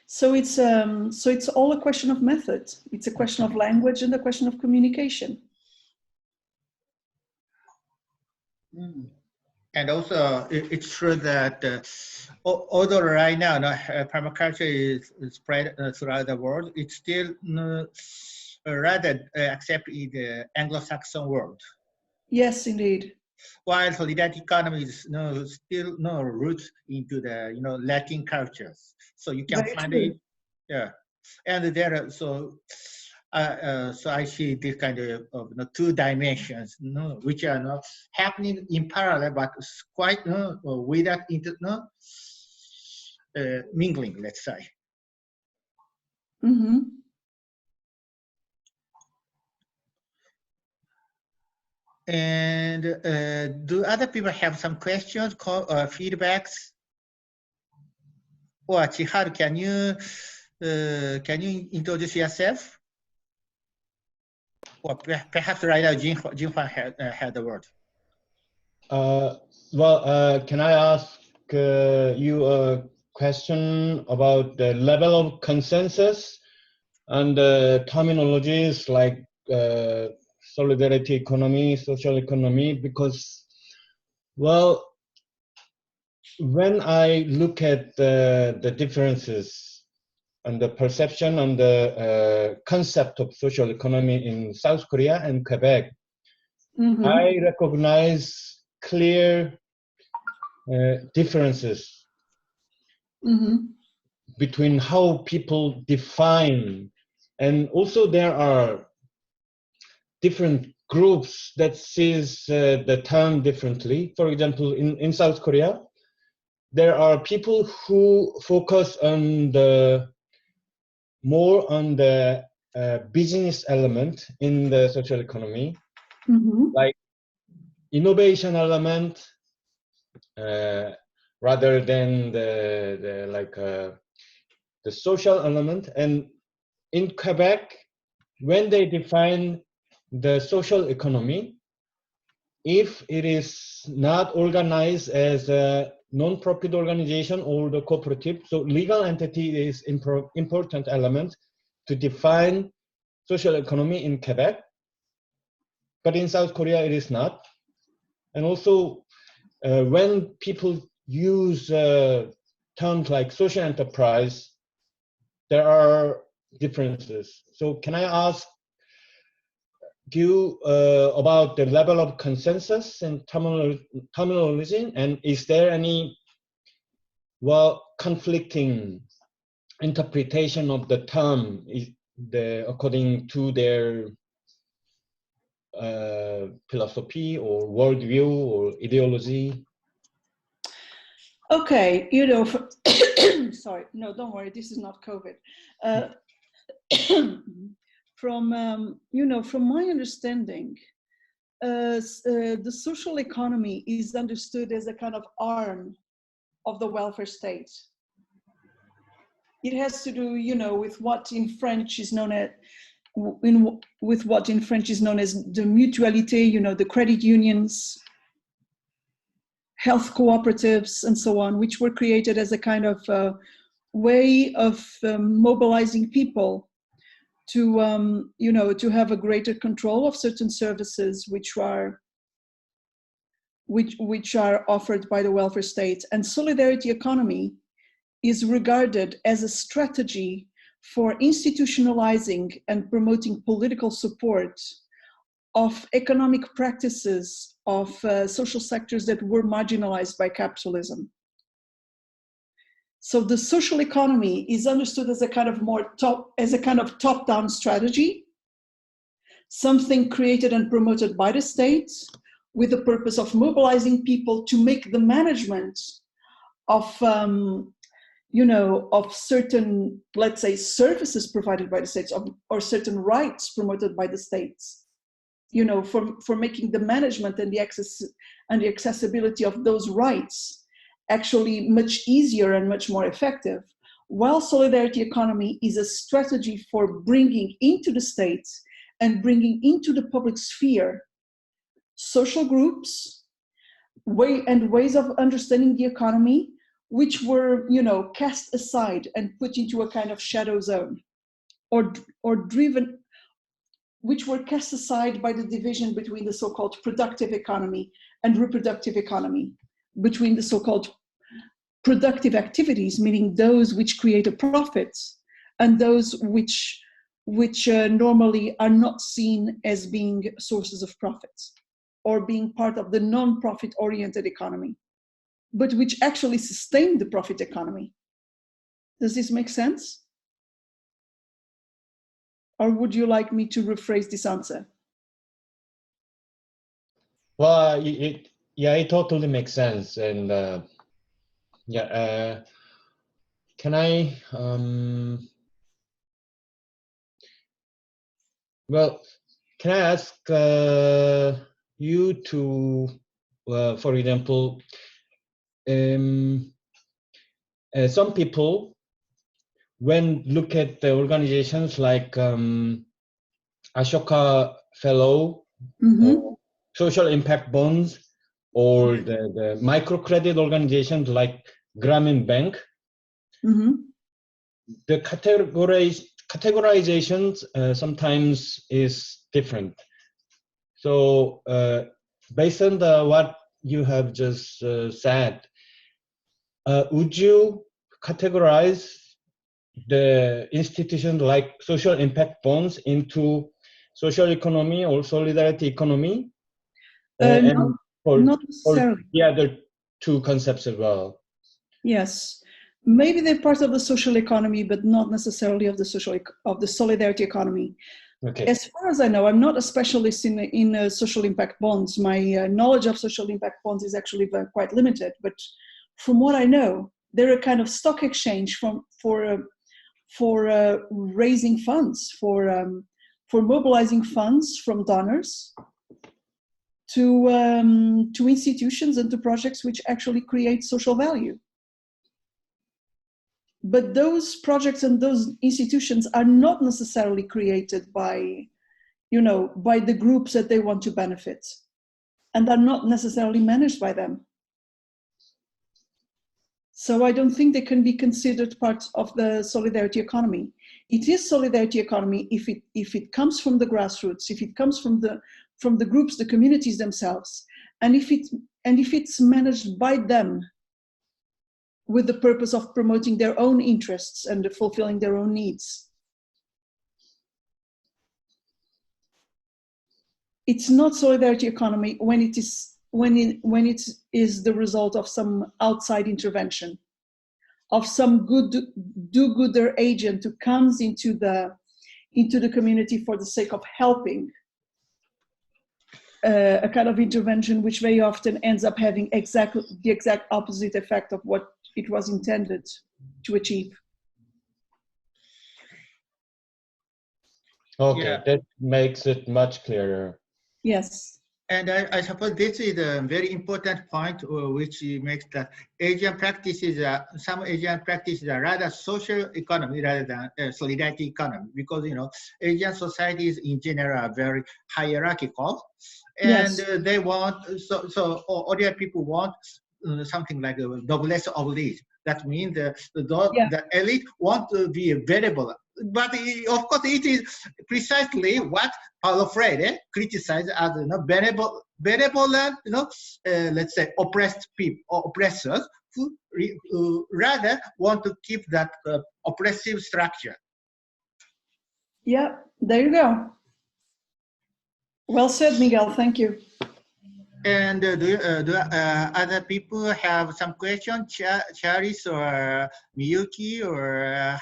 So it's all a question of method. It's a question of language and a question of communication. And also, it's true that although right now permaculture is spread throughout the world, it's still rather accepted in the Anglo-Saxon world. Yes, indeed. While solidarity economy is still roots into the Latin cultures, so you can find it. Yeah, and there so I see this kind of two dimensions, which are not happening in parallel, but quite without mingling, let's say. Mm-hmm. And do other people have some questions, feedbacks? Or Chiharu, can you introduce yourself? Or perhaps right now Jinhua had the word. Can I ask you a question about the level of consensus and terminologies like solidarity economy, social economy? Because, well, when I look at the differences and the perception and the concept of social economy in South Korea and Quebec, I recognize clear differences between how people define, and also there are different groups that sees the term differently. For example, in South Korea, there are people who focus on more on the business element in the social economy, like innovation element, rather than the social element. And in Quebec, when they define the social economy, if it is not organized as a non-profit organization or the cooperative, so legal entity is important element to define social economy in Quebec, but in South Korea it is not. And also when people use terms like social enterprise, there are differences. So can I ask you about the level of consensus and terminology, and is there any conflicting interpretation of the term according to their philosophy or worldview or ideology? Okay, sorry, no, don't worry, this is not COVID. From my understanding, the social economy is understood as a kind of arm of the welfare state. It has to do, with what in French is known as the mutualité, the credit unions, health cooperatives, and so on, which were created as a kind of way of mobilizing people to, to have a greater control of certain services which are offered by the welfare state. And solidarity economy is regarded as a strategy for institutionalizing and promoting political support of economic practices of social sectors that were marginalized by capitalism. So the social economy is understood as a kind of top-down strategy, something created and promoted by the state with the purpose of mobilizing people to make the management of certain, let's say, services provided by the states or certain rights promoted by the states, for making the management and the accessibility of those rights actually much easier and much more effective, while solidarity economy is a strategy for bringing into the states and bringing into the public sphere social groups and ways of understanding the economy which were, cast aside and put into a kind of shadow zone, or driven, which were cast aside by the division between the so-called productive economy and reproductive economy, between the so-called productive activities, meaning those which create a profit, and those which normally are not seen as being sources of profits or being part of the non-profit oriented economy, but which actually sustain the profit economy. Does this make sense? Or would you like me to rephrase this answer? Well, it totally makes sense. And can I, can I ask you to, for example, some people, when look at the organizations like Ashoka Fellow, or social impact bonds, or the microcredit organizations like Grameen Bank, the categorizations sometimes is different. So based on what you have just said, would you categorize the institutions like social impact bonds into social economy or solidarity economy? And not necessarily. The other two concepts as well. Yes, maybe they're part of the social economy, but not necessarily of the solidarity economy. Okay. As far as I know, I'm not a specialist in social impact bonds. My knowledge of social impact bonds is actually quite limited. But from what I know, they're a kind of stock exchange for raising funds, for mobilizing funds from donors to institutions and to projects which actually create social value. But those projects and those institutions are not necessarily created by the groups that they want to benefit, and are not necessarily managed by them. So I don't think they can be considered part of the solidarity economy. It is solidarity economy if it comes from the grassroots, if it comes from the groups, the communities themselves, and if it's managed by them with the purpose of promoting their own interests and fulfilling their own needs. It's not solidarity economy when it is the result of some outside intervention, of some do-gooder agent who comes into the community for the sake of helping. A kind of intervention which very often ends up having the exact opposite effect of what it was intended to achieve. Okay, Yeah. that makes it much clearer. Yes. And I suppose this is a very important point, which makes that Asian practices, some Asian practices are rather social economy rather than solidarity economy, because Asian societies in general are very hierarchical, and Yes. they want ordinary people want something like a noblesse oblige. That means the elite want to be available. But of course, it is precisely what Paulo Freire criticized as benevolent, let's say oppressed people or oppressors who rather want to keep that oppressive structure. Yeah, there you go. Well said, Miguel. Thank you. And do other people have some questions? Charis or Miyuki or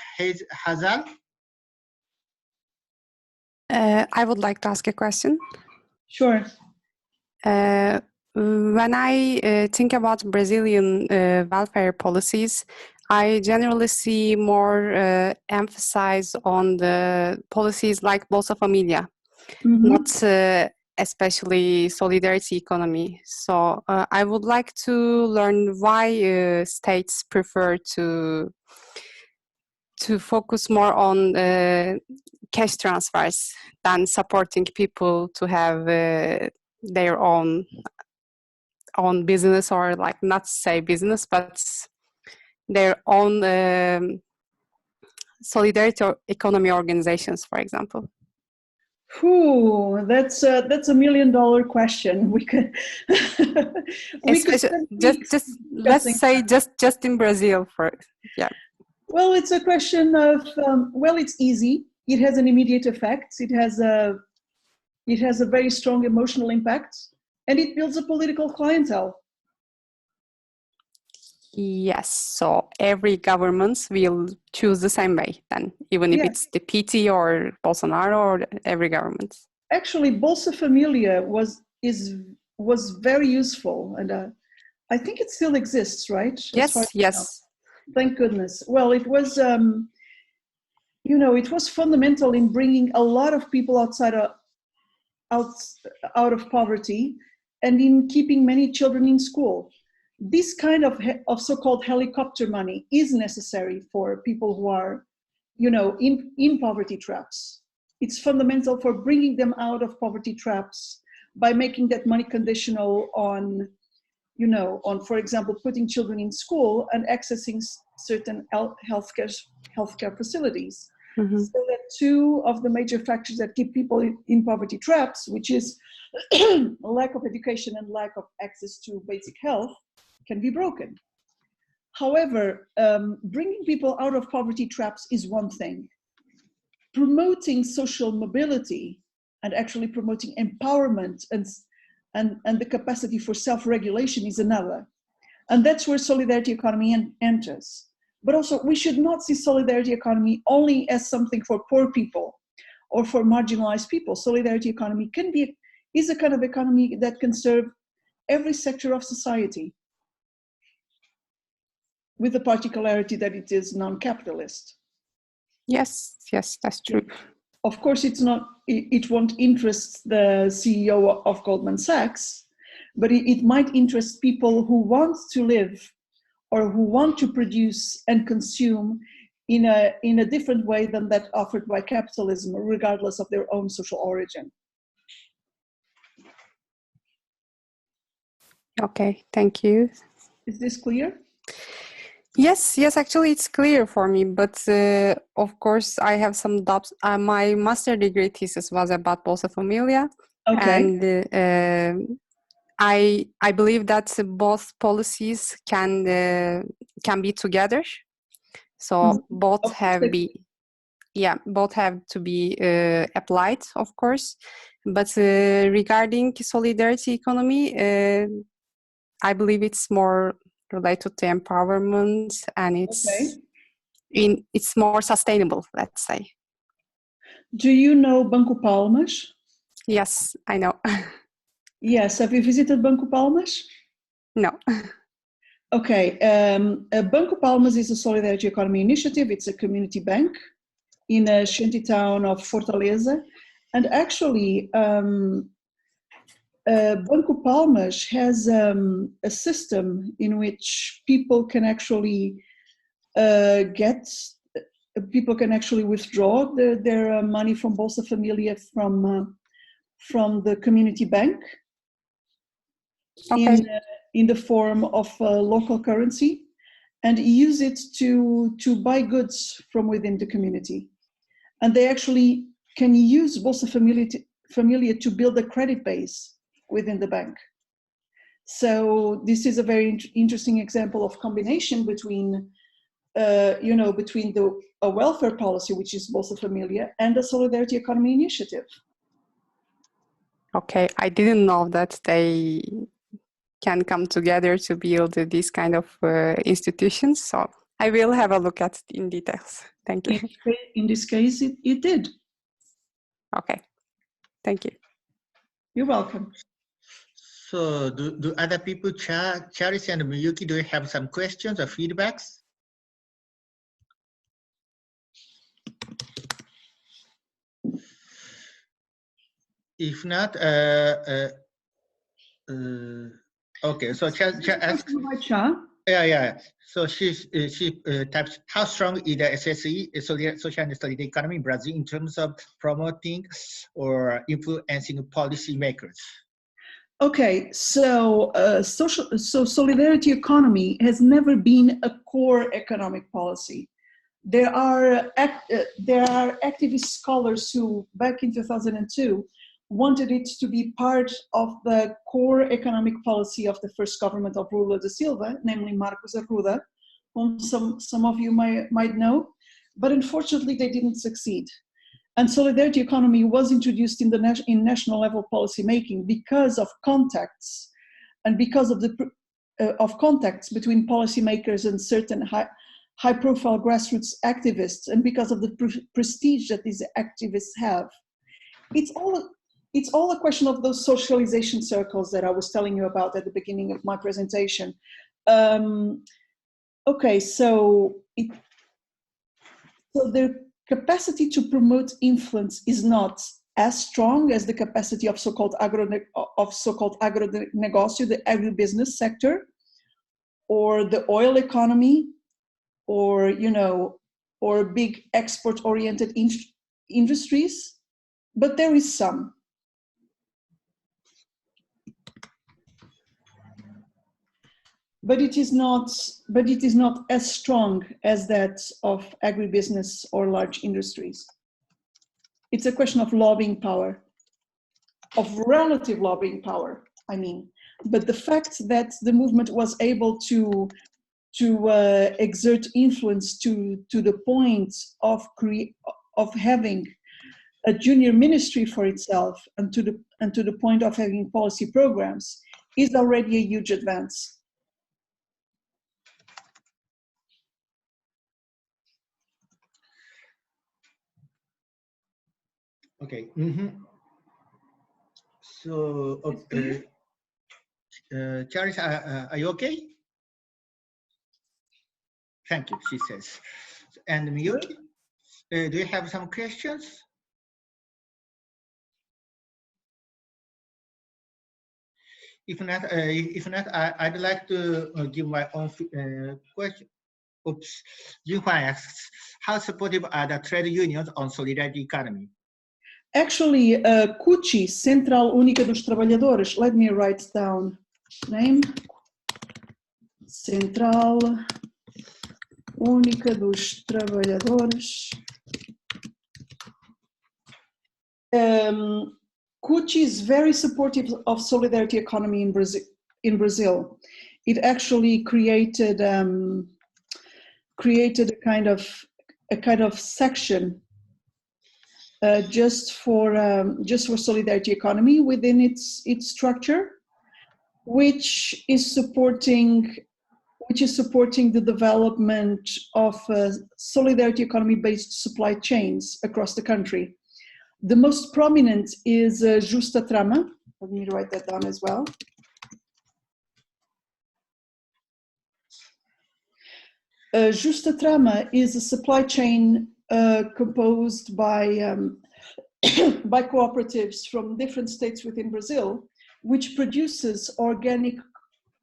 Hazal? I would like to ask a question. Sure. When I think about Brazilian welfare policies, I generally see more emphasis on the policies like Bolsa Familia, not especially solidarity economy. So I would like to learn why states prefer to focus more on cash transfers than supporting people to have their own business, or like not say business, but their own solidarity economy organizations, for example. That's a $1 million question. We could let's say just in Brazil Well, it's a question of it's easy. It has an immediate effect. It has a very strong emotional impact, and it builds a political clientele. Yes, so every government will choose the same way then, even if it's the PT or Bolsonaro or every government. Actually, Bolsa Familia was very useful, and I think it still exists, right? Yes. Thank goodness. Well, it was, it was fundamental in bringing a lot of people out of poverty, and in keeping many children in school. this kind of so-called helicopter money is necessary for people who are, in poverty traps. It's fundamental for bringing them out of poverty traps by making that money conditional on, for example, putting children in school and accessing certain healthcare facilities. Mm-hmm. So that two of the major factors that keep people in poverty traps, which is lack of education and lack of access to basic health, can be broken. However, bringing people out of poverty traps is one thing. Promoting social mobility and actually promoting empowerment and the capacity for self-regulation is another. And that's where solidarity economy enters. But also, we should not see solidarity economy only as something for poor people or for marginalized people. Solidarity economy is a kind of economy that can serve every sector of society, with the particularity that it is non-capitalist. Yes, that's true. Of course, it won't interest the CEO of Goldman Sachs, but it might interest people who want to live or who want to produce and consume in a different way than that offered by capitalism, regardless of their own social origin. Okay, thank you. Is this clear? Yes, actually it's clear for me, but of course I have some doubts. My master degree thesis was about Bolsa Familia, okay. And I believe that both policies can be together. So both have to be applied, of course. But regarding solidarity economy, I believe it's more related to empowerment, and it's more sustainable, let's say. Do you know Banco Palmas? Yes, I know. Yes, have you visited Banco Palmas? No. Okay, Banco Palmas is a solidarity economy initiative. It's a community bank in a shanty town of Fortaleza. And actually, Banco Palmas has a system in which people can actually withdraw their money from Bolsa Familia from the community bank. Okay. In the form of local currency, and use it to buy goods from within the community. And they actually can use Bolsa Familia to build a credit base within the bank. So this is a very interesting example of combination between a welfare policy, which is Bolsa Familia, and a solidarity economy initiative. Okay, I didn't know that they can come together to build these kind of institutions. So I will have a look at it in details. Thank you. In this case, it did. Okay, thank you. You're welcome. So do other people, Charis and Miyuki, do you have some questions or feedbacks? If not, okay, so Cha asks. Yeah. So she types, how strong is the SSE, social and solidarity economy in Brazil, in terms of promoting or influencing policymakers? Okay, so solidarity economy has never been a core economic policy. There are activist scholars who, back in 2002, wanted it to be part of the core economic policy of the first government of Lula da Silva, namely Marcos Arruda, whom some of you might know, but unfortunately they didn't succeed. And solidarity economy was introduced in national level policy making because of contacts, and because of contacts between policymakers and certain high-profile grassroots activists, and because of the prestige that these activists have. It's all a question of those socialization circles that I was telling you about at the beginning of my presentation. Okay, so their capacity to promote influence is not as strong as the capacity of so-called agronegócio, the agribusiness sector, or the oil economy, or or big export-oriented industries, but there is some. But it is not as strong as that of agribusiness or large industries. It's a question of lobbying power, of relative lobbying power, I mean. But the fact that the movement was able to exert influence to the point of having a junior ministry for itself, and to the point of having policy programs, is already a huge advance. Okay. So, Charles, are you okay? Thank you, she says. And Miyuki, do you have some questions? If not, I'd like to give my own question. Oops. Jinhua asks, how supportive are the trade unions on solidarity economy? Actually, CUTI, Central Única dos Trabalhadores, let me write down name. Central Única dos Trabalhadores. CUTI is very supportive of solidarity economy in Brazil. It actually created a kind of section just for solidarity economy within its structure, which is supporting the development of solidarity economy based supply chains across the country. The most prominent is Justa Trama. Let me write that down as well. Justa Trama is a supply chain composed by by cooperatives from different states within Brazil, which produces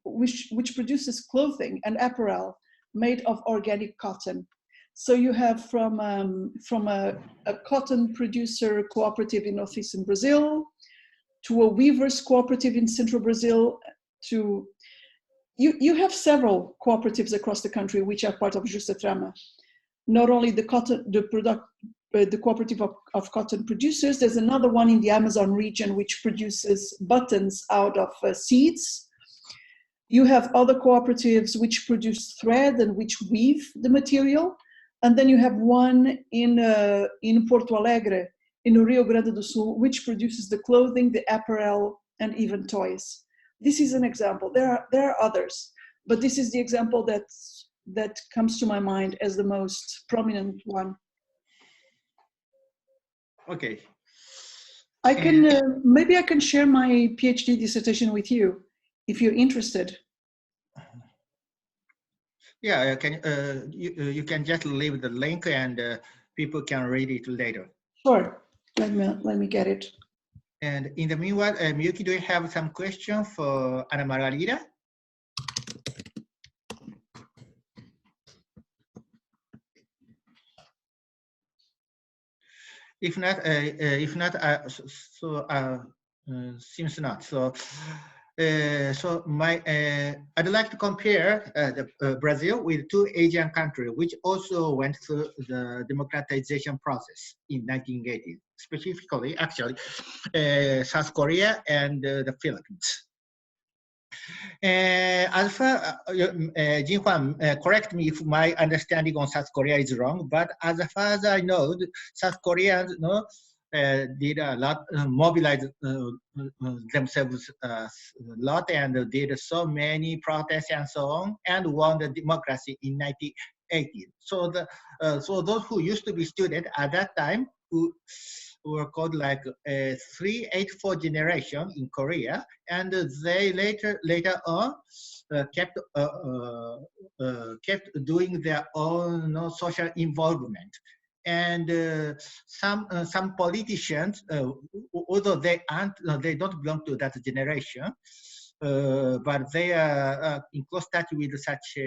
which produces clothing and apparel made of organic cotton. So you have from a cotton producer cooperative in northeastern Brazil, to a weavers cooperative in central Brazil, to you have several cooperatives across the country which are part of Justa Trama. Not only the cooperative of cotton producers, there's another one in the Amazon region which produces buttons out of seeds. You have other cooperatives which produce thread and which weave the material. And then you have one in Porto Alegre, in Rio Grande do Sul, which produces the clothing, the apparel, and even toys. This is an example. There are others, but this is the example that comes to my mind as the most prominent one. Okay. I can maybe I can share my PhD dissertation with you if you're interested. Yeah, you can just leave the link and people can read it later. Sure. Let me get it. And in the meanwhile, Miyuki, do you have some questions for Ana Margarida? If not, seems not. So, I'd like to compare Brazil with two Asian countries which also went through the democratization process in 1980, specifically, actually, South Korea and the Philippines. As far, Jinhua, correct me if my understanding on South Korea is wrong, but as far as I know, South Koreans did a lot, mobilized themselves a lot, and did so many protests and so on, and won the democracy in 1980. So so those who used to be students at that time, who were called like a 384 generation in Korea, and they later on kept doing their own social involvement. And some politicians, although they don't belong to that generation, but they are in close touch with such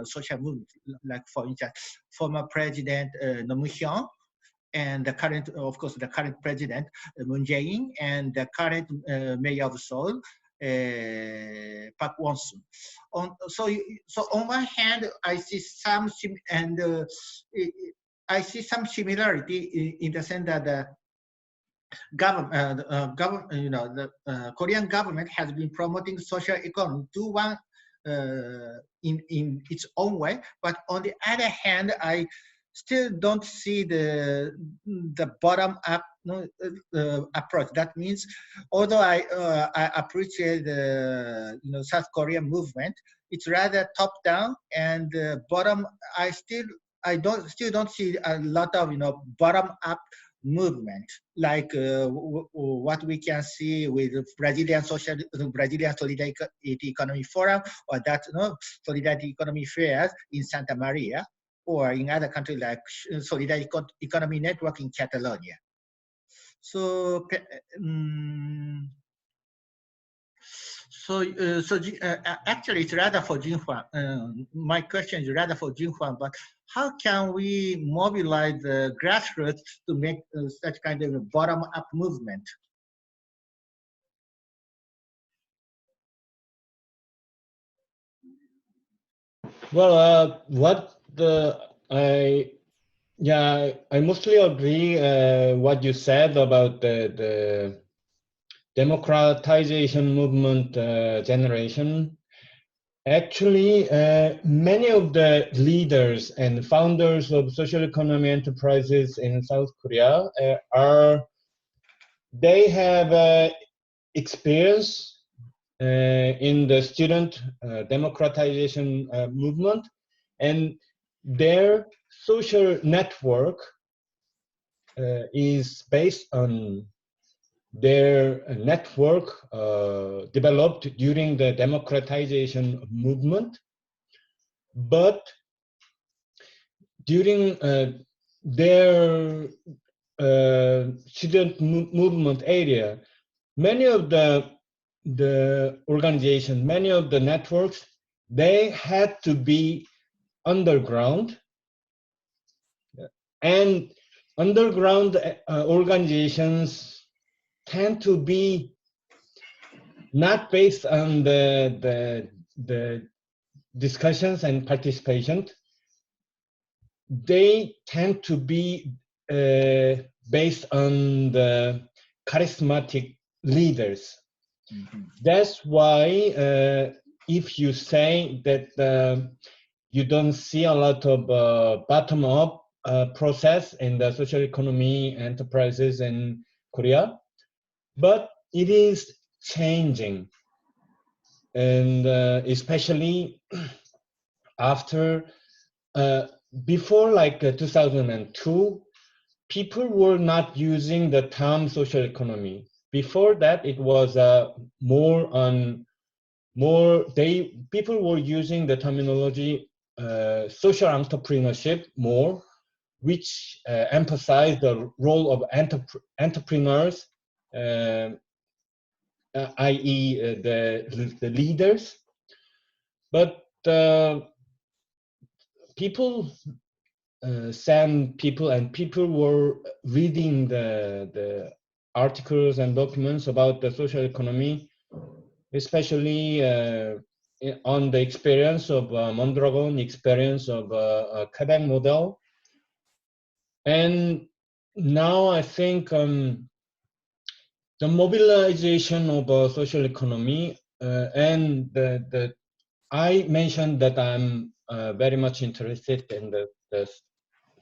social movements, like for instance, former President Roh Moo-hyun, and the current, of course, the current president Moon Jae-in, and the current mayor of Seoul, Park Won-soon. So on one hand, I see some I see some similarity in the sense that the Korean government has been promoting social economy to one in its own way, but on the other hand, I still don't see the bottom up approach. That means, although I appreciate the South Korean movement, it's rather top down and bottom. I still don't see a lot of bottom up movement like what we can see with Brazilian Solidarity Economy Forum, or that Solidarity Economy Fairs in Santa Maria, or in other countries like Solidarity Economy Network in Catalonia. So actually, it's rather for Jinhua. My question is rather for Jinhua, but how can we mobilize the grassroots to make such kind of a bottom-up movement? Well, I mostly agree what you said about the democratization movement generation. Actually, many of the leaders and founders of social economy enterprises in South Korea they have experience in the student democratization movement, and their social network is based on their network developed during the democratization movement. But during their student movement area, many of the organizations, many of the networks, they had to be underground, and underground organizations tend to be not based on the discussions and participation. They tend to be based on the charismatic leaders. Mm-hmm. That's why if you say that you don't see a lot of bottom-up process in the social economy enterprises in Korea, but it is changing, and especially after before like 2002, people were not using the term social economy. Before that, it was people were using the terminology social entrepreneurship more, which emphasized the role of entrepreneurs, i.e. the leaders. But people people were reading the articles and documents about the social economy, especially on the experience of Mondragon, experience of Quebec model. And now I think the mobilization of social economy and I mentioned that I'm very much interested in the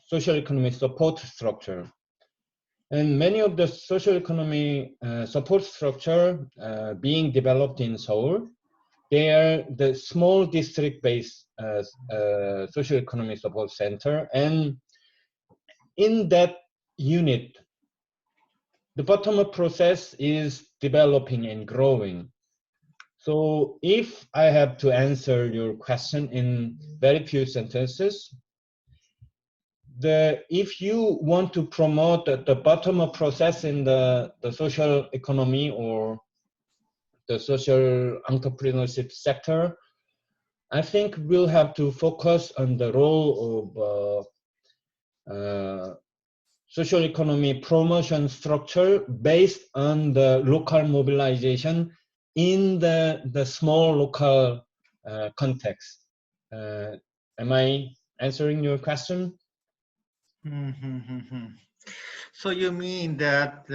social economy support structure. And many of the social economy support structure being developed in Seoul, they are the small district-based social economy support center. And in that unit, the bottom-up process is developing and growing. So if I have to answer your question in very few sentences, if you want to promote the bottom-up process in the social economy or the social entrepreneurship sector, I think we'll have to focus on the role of social economy promotion structure based on the local mobilization in the small local context. Am I answering your question? So you mean that,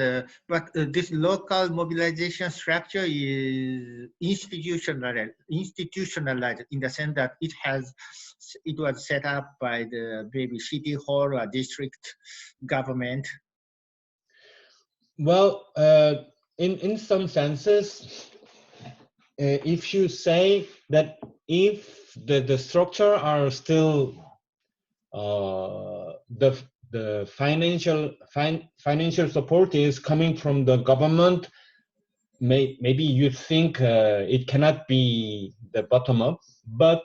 but this local mobilization structure is institutionalized in the sense that it was set up by the maybe city hall or district government. Well, in some senses, if you say that if the structure are still the financial support is coming from the government, maybe you think it cannot be the bottom up, but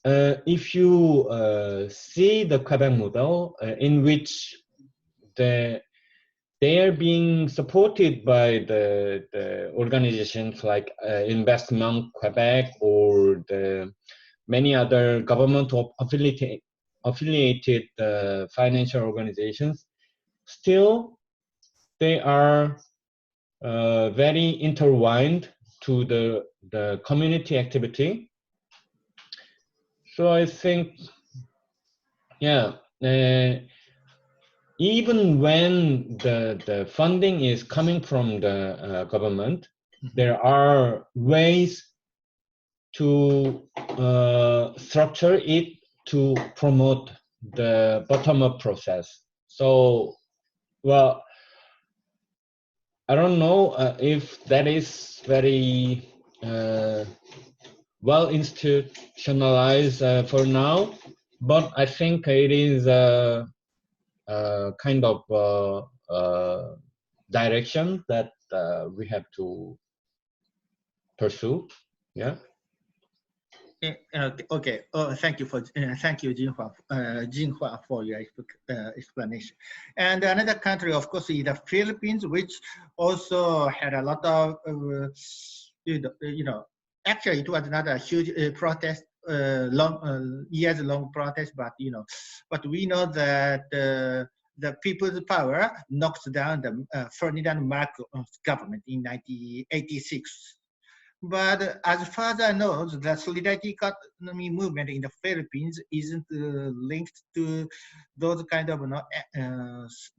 if you see the Quebec model in which they are being supported by the organizations like Investment Quebec or the many other government affiliated financial organizations, still they are very intertwined to the community activity. So I think, yeah, even when the funding is coming from the government, there are ways to structure it to promote the bottom-up process. So, well, I don't know if that is very well institutionalized for now, but I think it is a kind of direction that we have to pursue. Yeah. Okay. Oh, thank you, Jinhua, for your explanation. And another country, of course, is the Philippines, which also had a lot of, actually, it was not a huge protest, years-long protest, but but we know that the People's Power knocked down the Ferdinand Marcos government in 1986. But as far as I know, the solidarity economy movement in the Philippines isn't linked to those kind of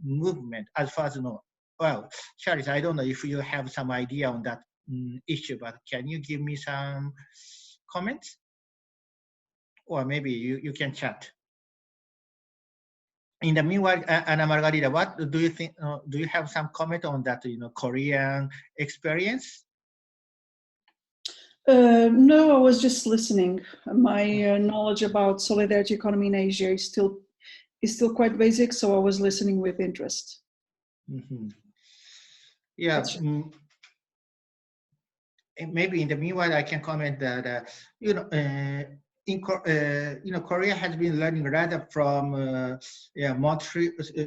movement, as far as I know. Well, Charles, I don't know if you have some idea on that issue, but can you give me some comments? Or maybe you can chat. In the meanwhile, Ana Margarida, what do you think? Do you have some comment on that, Korean experience? No, I was just listening. My knowledge about solidarity economy in Asia is still quite basic, so I was listening with interest. Yeah. Maybe in the meanwhile, I can comment that Korea has been learning rather from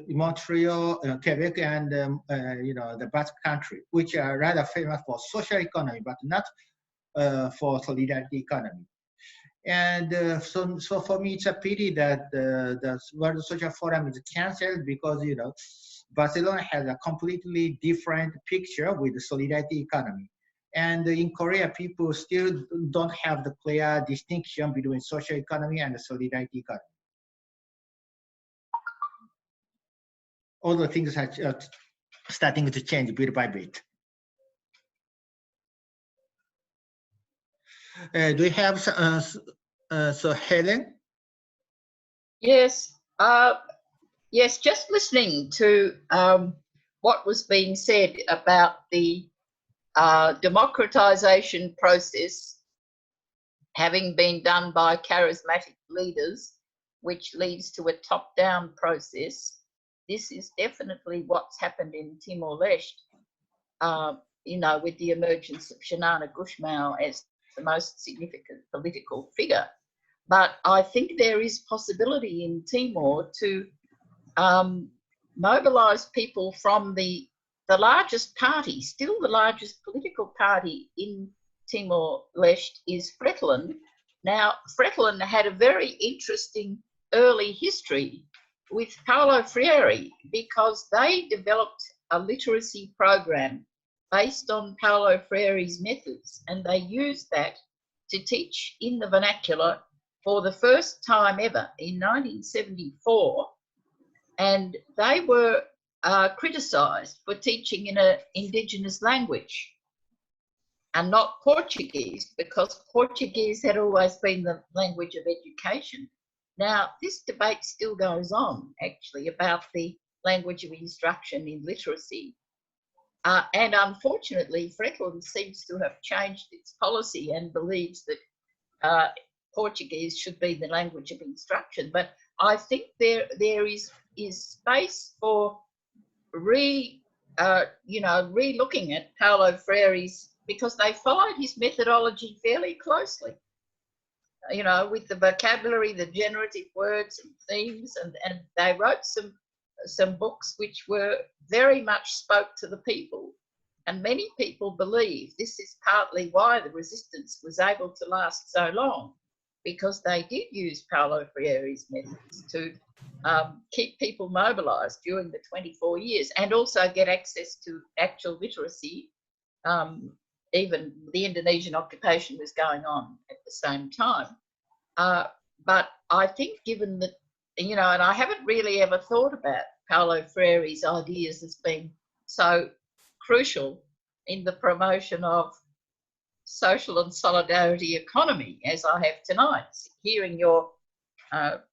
Montreal, Quebec, and the Basque country, which are rather famous for social economy, but not for solidarity economy. And so for me, it's a pity that the World Social Forum is canceled because Barcelona has a completely different picture with the solidarity economy. And in Korea, people still don't have the clear distinction between social economy and the solidarity economy. All the things are starting to change bit by bit. Do you have so Helen? Yes. Yes, just listening to what was being said about the democratization process having been done by charismatic leaders, which leads to a top-down process. This is definitely what's happened in Timor-Leste, with the emergence of Shanana Gusmao as the most significant political figure. But I think there is possibility in Timor to mobilise people from the the largest party, still the largest political party in Timor-Leste is Fretilin. Now, Fretilin had a very interesting early history with Paulo Freire because they developed a literacy program based on Paulo Freire's methods, and they used that to teach in the vernacular for the first time ever in 1974, and they were criticised for teaching in an indigenous language and not Portuguese, because Portuguese had always been the language of education. Now, this debate still goes on, actually, about the language of instruction in literacy. And unfortunately, Fretilin seems to have changed its policy and believes that Portuguese should be the language of instruction. But I think there is space for relooking at Paulo Freire's, because they followed his methodology fairly closely, with the vocabulary, the generative words and themes, and they wrote some books which were very much spoke to the people. And many people believe this is partly why the resistance was able to last so long, because they did use Paulo Freire's methods to keep people mobilised during the 24 years and also get access to actual literacy. Even the Indonesian occupation was going on at the same time. But I think, given that, and I haven't really ever thought about Paulo Freire's ideas as being so crucial in the promotion of social and solidarity economy as I have tonight. Hearing your, Ana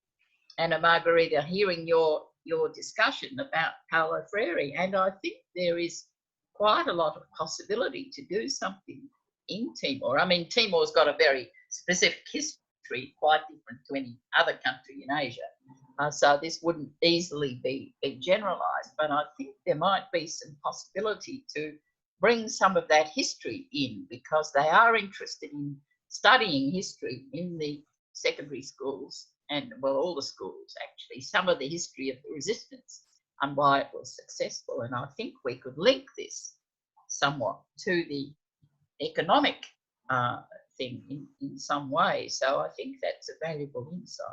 Margarida, hearing your discussion about Paulo Freire, and I think there is quite a lot of possibility to do something in Timor. I mean, Timor's got a very specific history, quite different to any other country in Asia. So this wouldn't easily be generalised, but I think there might be some possibility to bring some of that history in, because they are interested in studying history in the secondary schools and, well, all the schools actually, some of the history of the resistance and why it was successful. And I think we could link this somewhat to the economic thing in some way. So I think that's a valuable insight.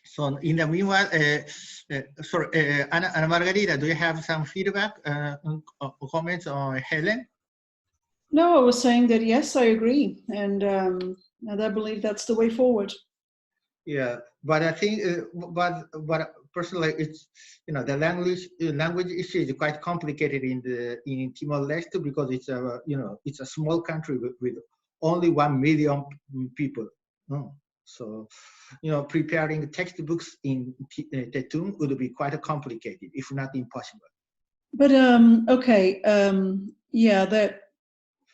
So in the meanwhile, Ana Margarida, do you have some feedback or comments on Helen? No, I was saying that yes, I agree, and I believe that's the way forward. Yeah, but I think, but personally, it's the language issue is quite complicated in Timor-Leste, because it's it's a small country with only 1 million people. So preparing textbooks in Tetun would be quite complicated, if not impossible. But okay, yeah, that.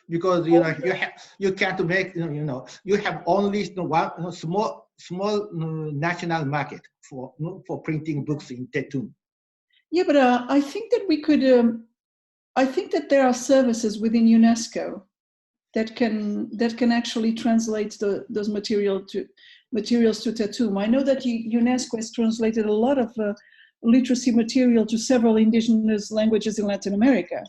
Because you can't make you have only one small national market for printing books in Tetun. Yeah, but I think that we could. I think that there are services within UNESCO that can actually translate those materials to Tetun. I know that UNESCO has translated a lot of literacy material to several indigenous languages in Latin America.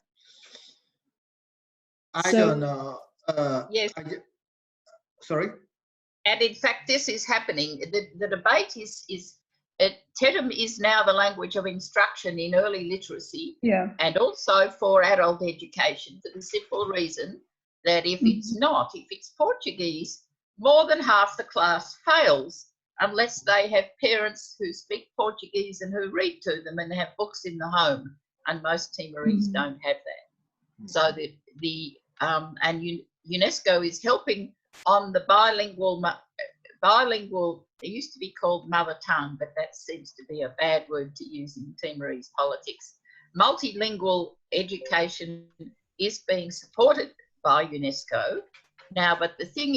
I don't know. Yes. Sorry? And in fact, this is happening. The debate is Tetum is now the language of instruction in early literacy, and also for adult education, for the simple reason that if it's not, if it's Portuguese, more than half the class fails unless they have parents who speak Portuguese and who read to them and have books in the home, and most Timorese don't have that. So and UNESCO is helping on the bilingual, it used to be called mother tongue, but that seems to be a bad word to use in Timorese politics. Multilingual education is being supported by UNESCO now, but the thing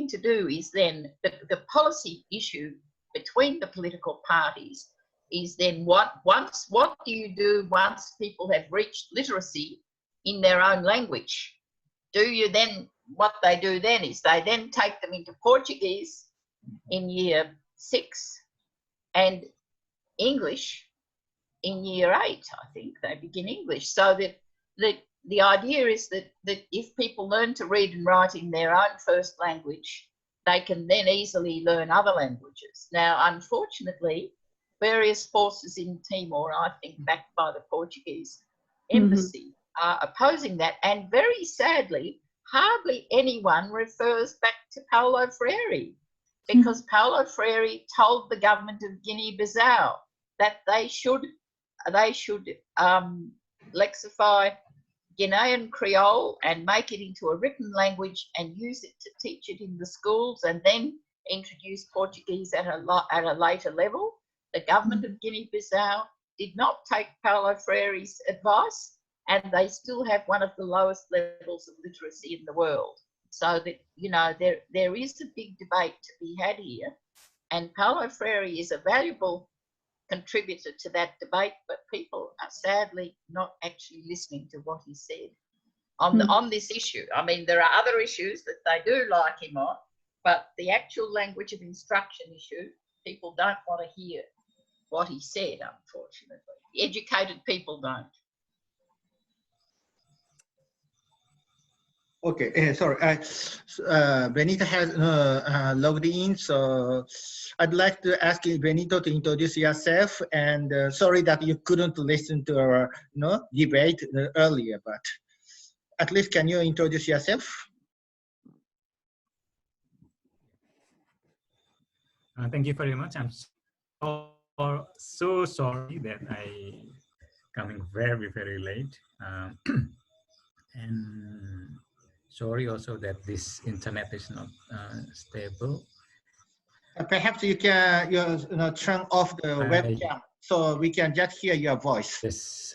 to do is then the policy issue between the political parties is then what do you do once people have reached literacy in their own language? What they do then is they then take them into Portuguese in year 6 and English in year 8, I think, they begin English. So that the idea is that if people learn to read and write in their own first language, they can then easily learn other languages. Now, unfortunately, various forces in Timor, I think backed by the Portuguese embassy, are opposing that. And very sadly, hardly anyone refers back to Paulo Freire, because Paulo Freire told the government of Guinea-Bissau that they should lexify Guinean Creole and make it into a written language and use it to teach it in the schools, and then introduce Portuguese at a later level. The government of Guinea-Bissau did not take Paulo Freire's advice, and they still have one of the lowest levels of literacy in the world. So that, you know, there is a big debate to be had here, and Paulo Freire is a valuable contributor to that debate, but people are sadly not actually listening to what he said on this issue. I mean, there are other issues that they do like him on, but the actual language of instruction issue, people don't want to hear what he said, unfortunately. The educated people don't. Okay, sorry. Benito has logged in, so I'd like to ask Benito to introduce yourself. And sorry that you couldn't listen to our debate earlier, but at least can you introduce yourself? Thank you very much. I'm so sorry that I coming very late, and sorry also that this internet is not stable. Perhaps you can turn off the webcam so we can just hear your voice. Yes.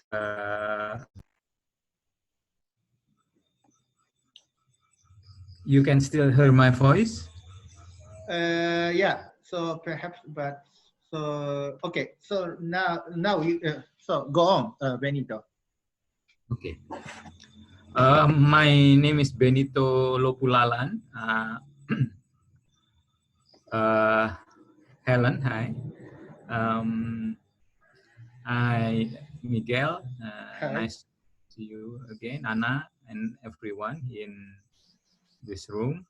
You can still hear my voice? Yeah. So perhaps, but so okay. So now you so go on, Benito. Okay. My name is Benito Lopulalan. Helen, hi. Miguel, nice to see you again. Ana and everyone in this room.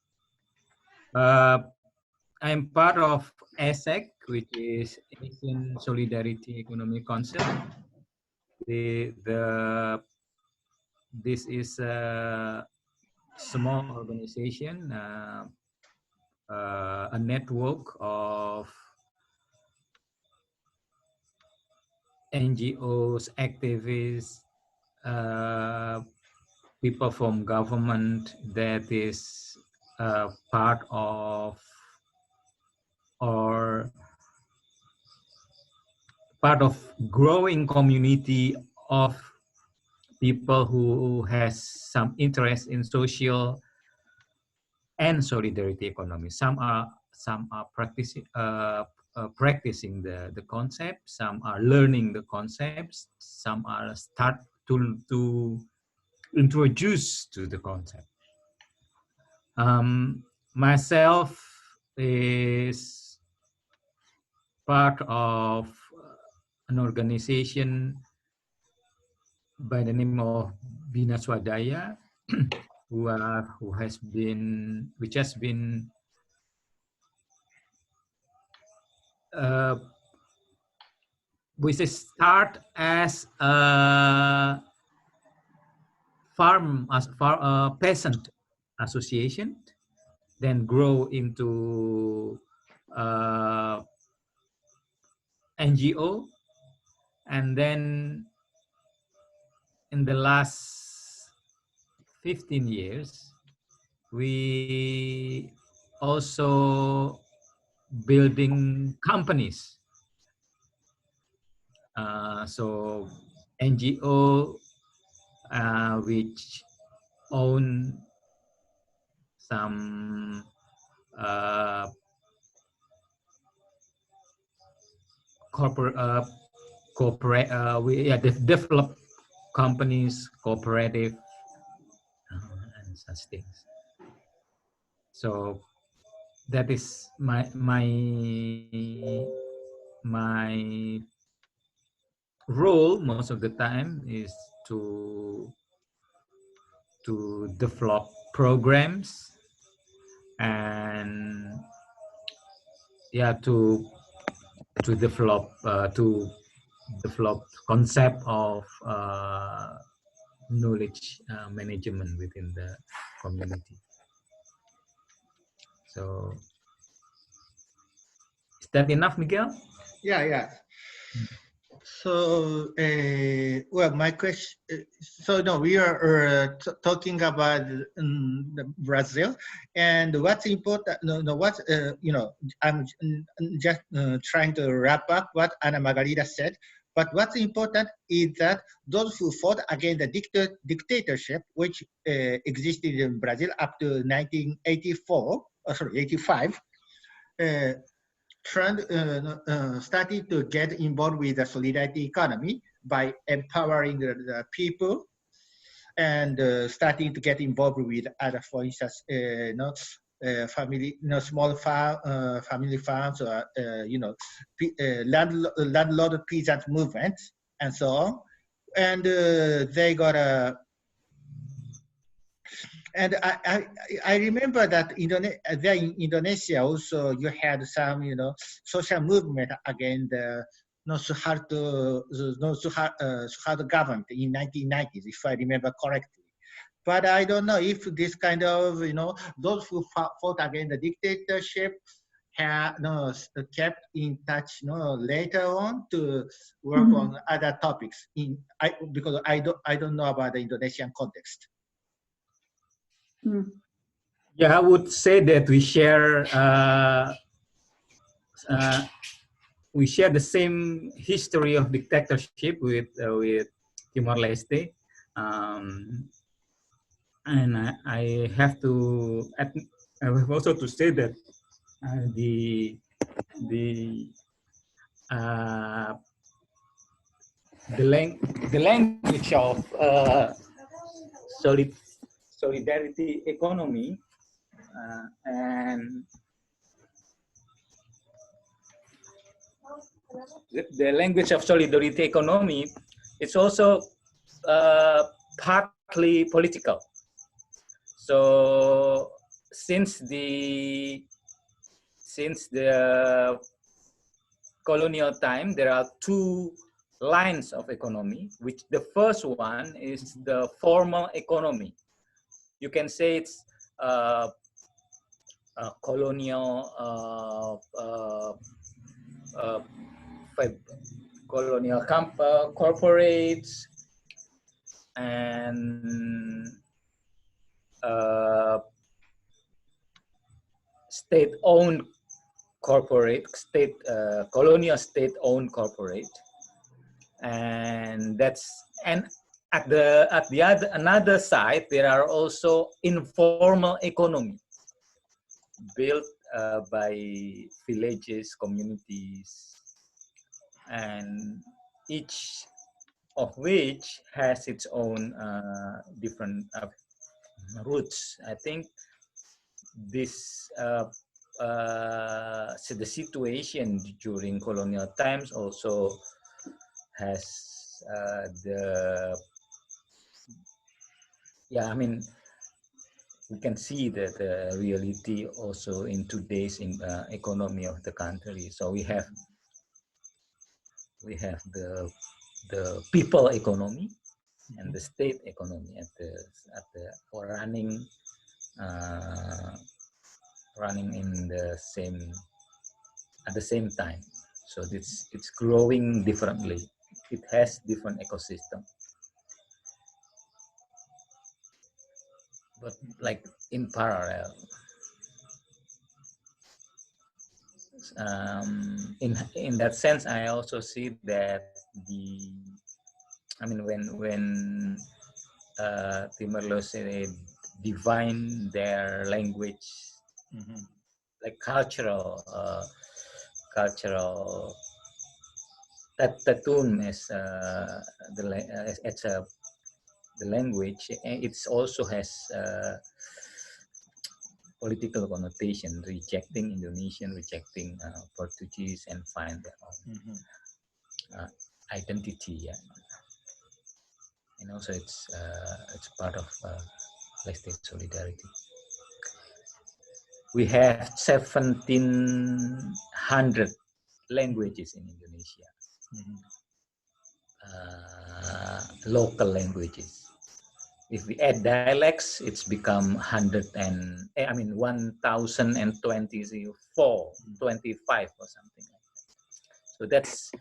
I'm part of ASEC, which is Asian Solidarity Economic Council. This is a small organization, a network of NGOs, activists, people from government that is part of or part of growing community of people who has some interest in social and solidarity economy. Some are practicing the concept. Some are learning the concepts. Some are start to introduce to the concept. Myself is part of an organization by the name of Bina Swadaya, which has been we start as a peasant association, then grow into NGO, and then in the last 15 years, we also building companies. So NGO which own some we develop companies, cooperative, and such things. So that is my role most of the time is to develop programs and yeah to develop concept of knowledge management within the community. So is that enough, Miguel? Yeah, yeah. So, well, my question. So, no, we are talking about Brazil, and what's important. No, no, what you know, I'm just trying to wrap up what Ana Margarida said. But what's important is that those who fought against the dictatorship, which existed in Brazil up to 1984, sorry, 85. Trend started to get involved with the solidarity economy by empowering people and starting to get involved with other, for instance, family, small farm, family farms, or landlord peasant movement, and so on. And they got a and I remember that there in Indonesia also you had some social movement against the Suharto government in 1990s, if I remember correctly. But I don't know if this kind of those who fought against the dictatorship have kept in touch later on to work on other topics because I don't know about the Indonesian context. Yeah, I would say that we share the same history of dictatorship with Timor-Leste, and I have to I have also to say that the language of solidarity economy and the language of solidarity economy, it's also partly political. So since the colonial time, there are two lines of economy, which the first one is the formal economy. You can say it's colonial corporates and state-owned corporate, colonial state-owned corporate, and at the another side there are also informal economy built by villages, communities, and each of which has its own different roots. I think this the situation during colonial times also has I mean, we can see the reality also in today's economy of the country. So we have the people economy and the state economy at the running in the same at the same time. So it's growing differently. It has different ecosystem. But like in parallel, in that sense, I also see that when Timor-Leste define their language, like cultural Tatun as the language, it also has political connotation, rejecting Indonesian, rejecting Portuguese, and find their own. identity, yeah. And also it's part of let's say solidarity. We have 1,700 languages in Indonesia, local languages. If we add dialects, it's become 1,024, 25 or something like that. So that's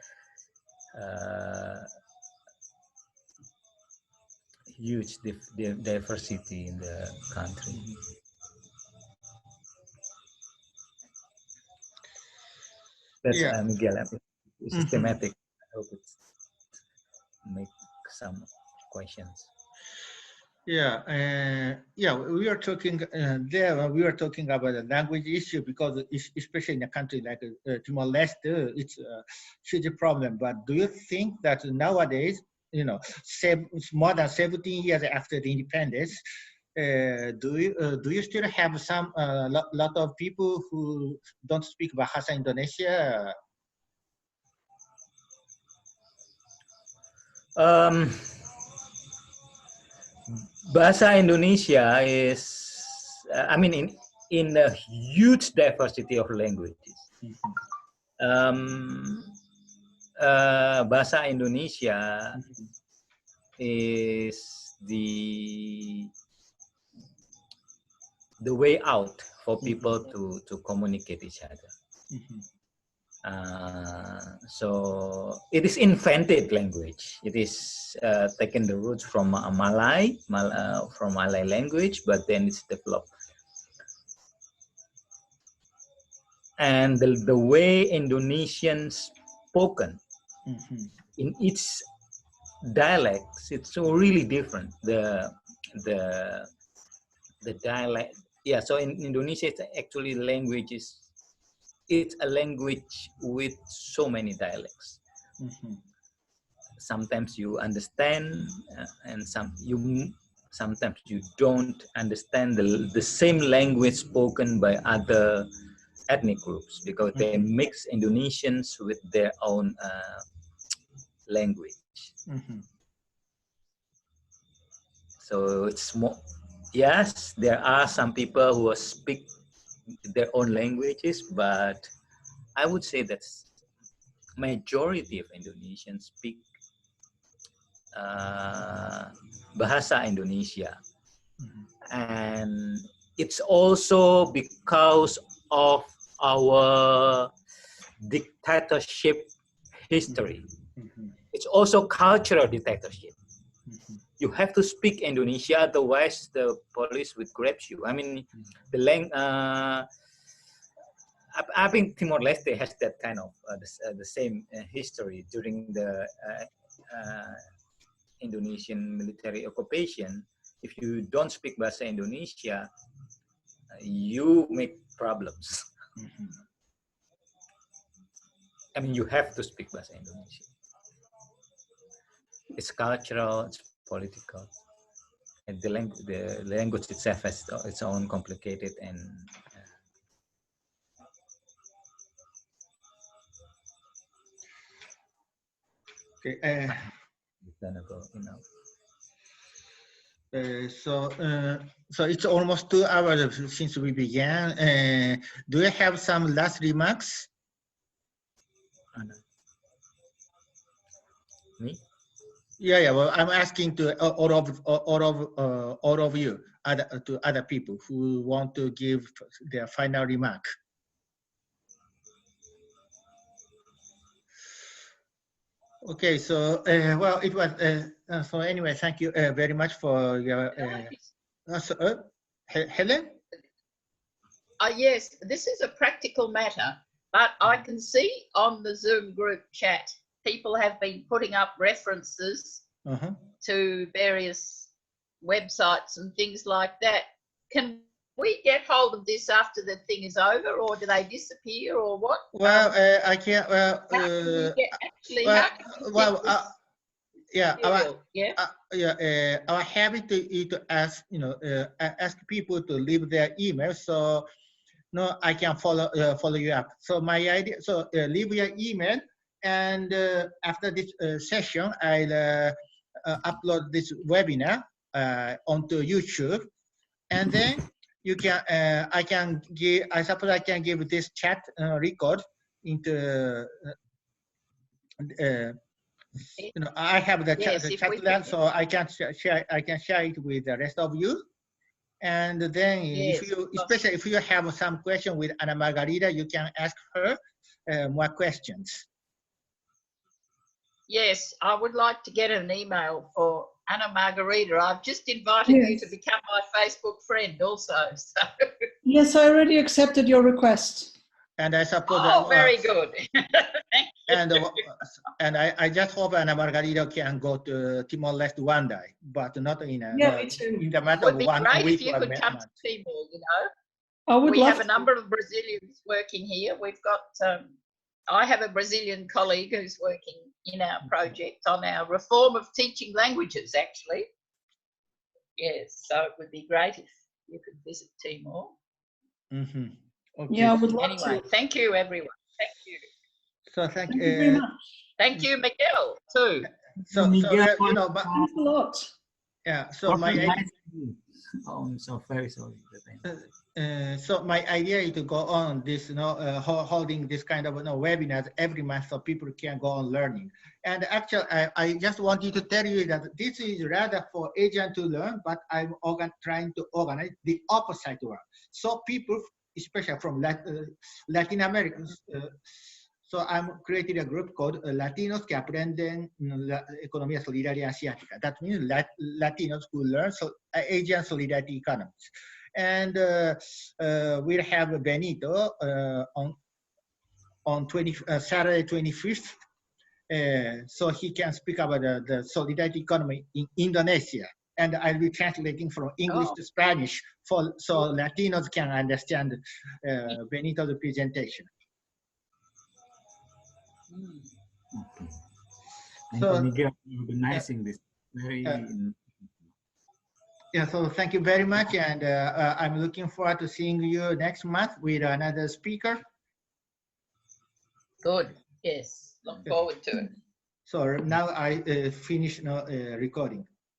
huge diversity in the country. That's Miguel. It's systematic. I hope it make some questions. Yeah, we are talking there. We are talking about the language issue because, especially in a country like Timor-Leste, it's a huge problem. But do you think that nowadays, more than 17 years after the independence, do you still have some lot of people who don't speak Bahasa Indonesia? Bahasa Indonesia is, in a huge diversity of languages. Bahasa Indonesia is the way out for people to communicate each other. So it is invented language. It is taken the roots from Malay language, but then it's developed. And the way Indonesians spoken in each dialects, it's so really different. The dialect, yeah. So in Indonesia, it's actually languages. It's a language with so many dialects. Sometimes you understand, and sometimes you don't understand the same language spoken by other ethnic groups because they mix Indonesians with their own language. So it's more. Yes, there are some people who speak their own languages, but I would say that majority of Indonesians speak Bahasa Indonesia. And it's also because of our dictatorship history. It's also cultural dictatorship. You have to speak Indonesia, otherwise the police would grab you. I mean, I think Timor-Leste has that kind of the same history during the Indonesian military occupation. If you don't speak Bahasa Indonesia, you make problems. I mean, you have to speak Bahasa Indonesia. It's cultural, it's political. And the language itself has its own complicated and So it's almost 2 hours since we began. Do you have some last remarks? Me? Yeah. Well, I'm asking to all of you, to other people who want to give their final remark. Okay, so well, it was so anyway. Thank you very much for your. Helen? Yes, this is a practical matter, but I can see on the Zoom group chat, people have been putting up references to various websites and things like that. Can we get hold of this after the thing is over, or do they disappear, or what? Well, I can't. Well, our habit is to ask, ask people to leave their email. So, no, I can follow you up. So my idea. So leave your email, And after this session, I'll upload this webinar onto YouTube, and then you can I suppose I can give this chat record into I have the Yes, if we chat lab, can. so I can share it with the rest of you. And then Yes, especially if you have some question with Ana Margarida, you can ask her more questions. yes, I would like to get an email for Ana Margarida. I've just invited you to become my Facebook friend also. So. Yes, I already accepted your request. And I suppose very good. Thank you. And I just hope Ana Margarida can go to Timor-Leste one day, but not in in the matter Would of be 1 great week if you or could come month. to Timor, you know. I would We love have a number of Brazilians working here. We've got, I have a Brazilian colleague who's working in our project on our reform of teaching languages, actually. Yes, so it would be great if you could visit Timor. Okay. Yeah, I would love Anyway, to. thank you, everyone. Thank you. So Thank you very much. Thank you, Miguel, too. So Miguel, you know, but Thanks a lot. yeah. So Oh, I'm so very sorry. so my idea is to go on this, holding this kind of webinars every month so people can go on learning. And actually, I just wanted to tell you that this is rather for Asian to learn, but I'm trying to organize the opposite one. So people, especially from Latin America, so I'm creating a group called Latinos que aprenden la economía solidaria asiática. That means Latinos who learn Asian solidarity economics. And we'll have Benito on Saturday 25th. So he can speak about the solidarity economy in Indonesia. And I'll be translating from English to Spanish so Latinos can understand Benito's presentation. Okay. Thank So, you, Miguel, for organizing this. Very yeah, so thank you very much. And I'm looking forward to seeing you next month with another speaker. Good. Yes. Look forward to it. So now I finish recording.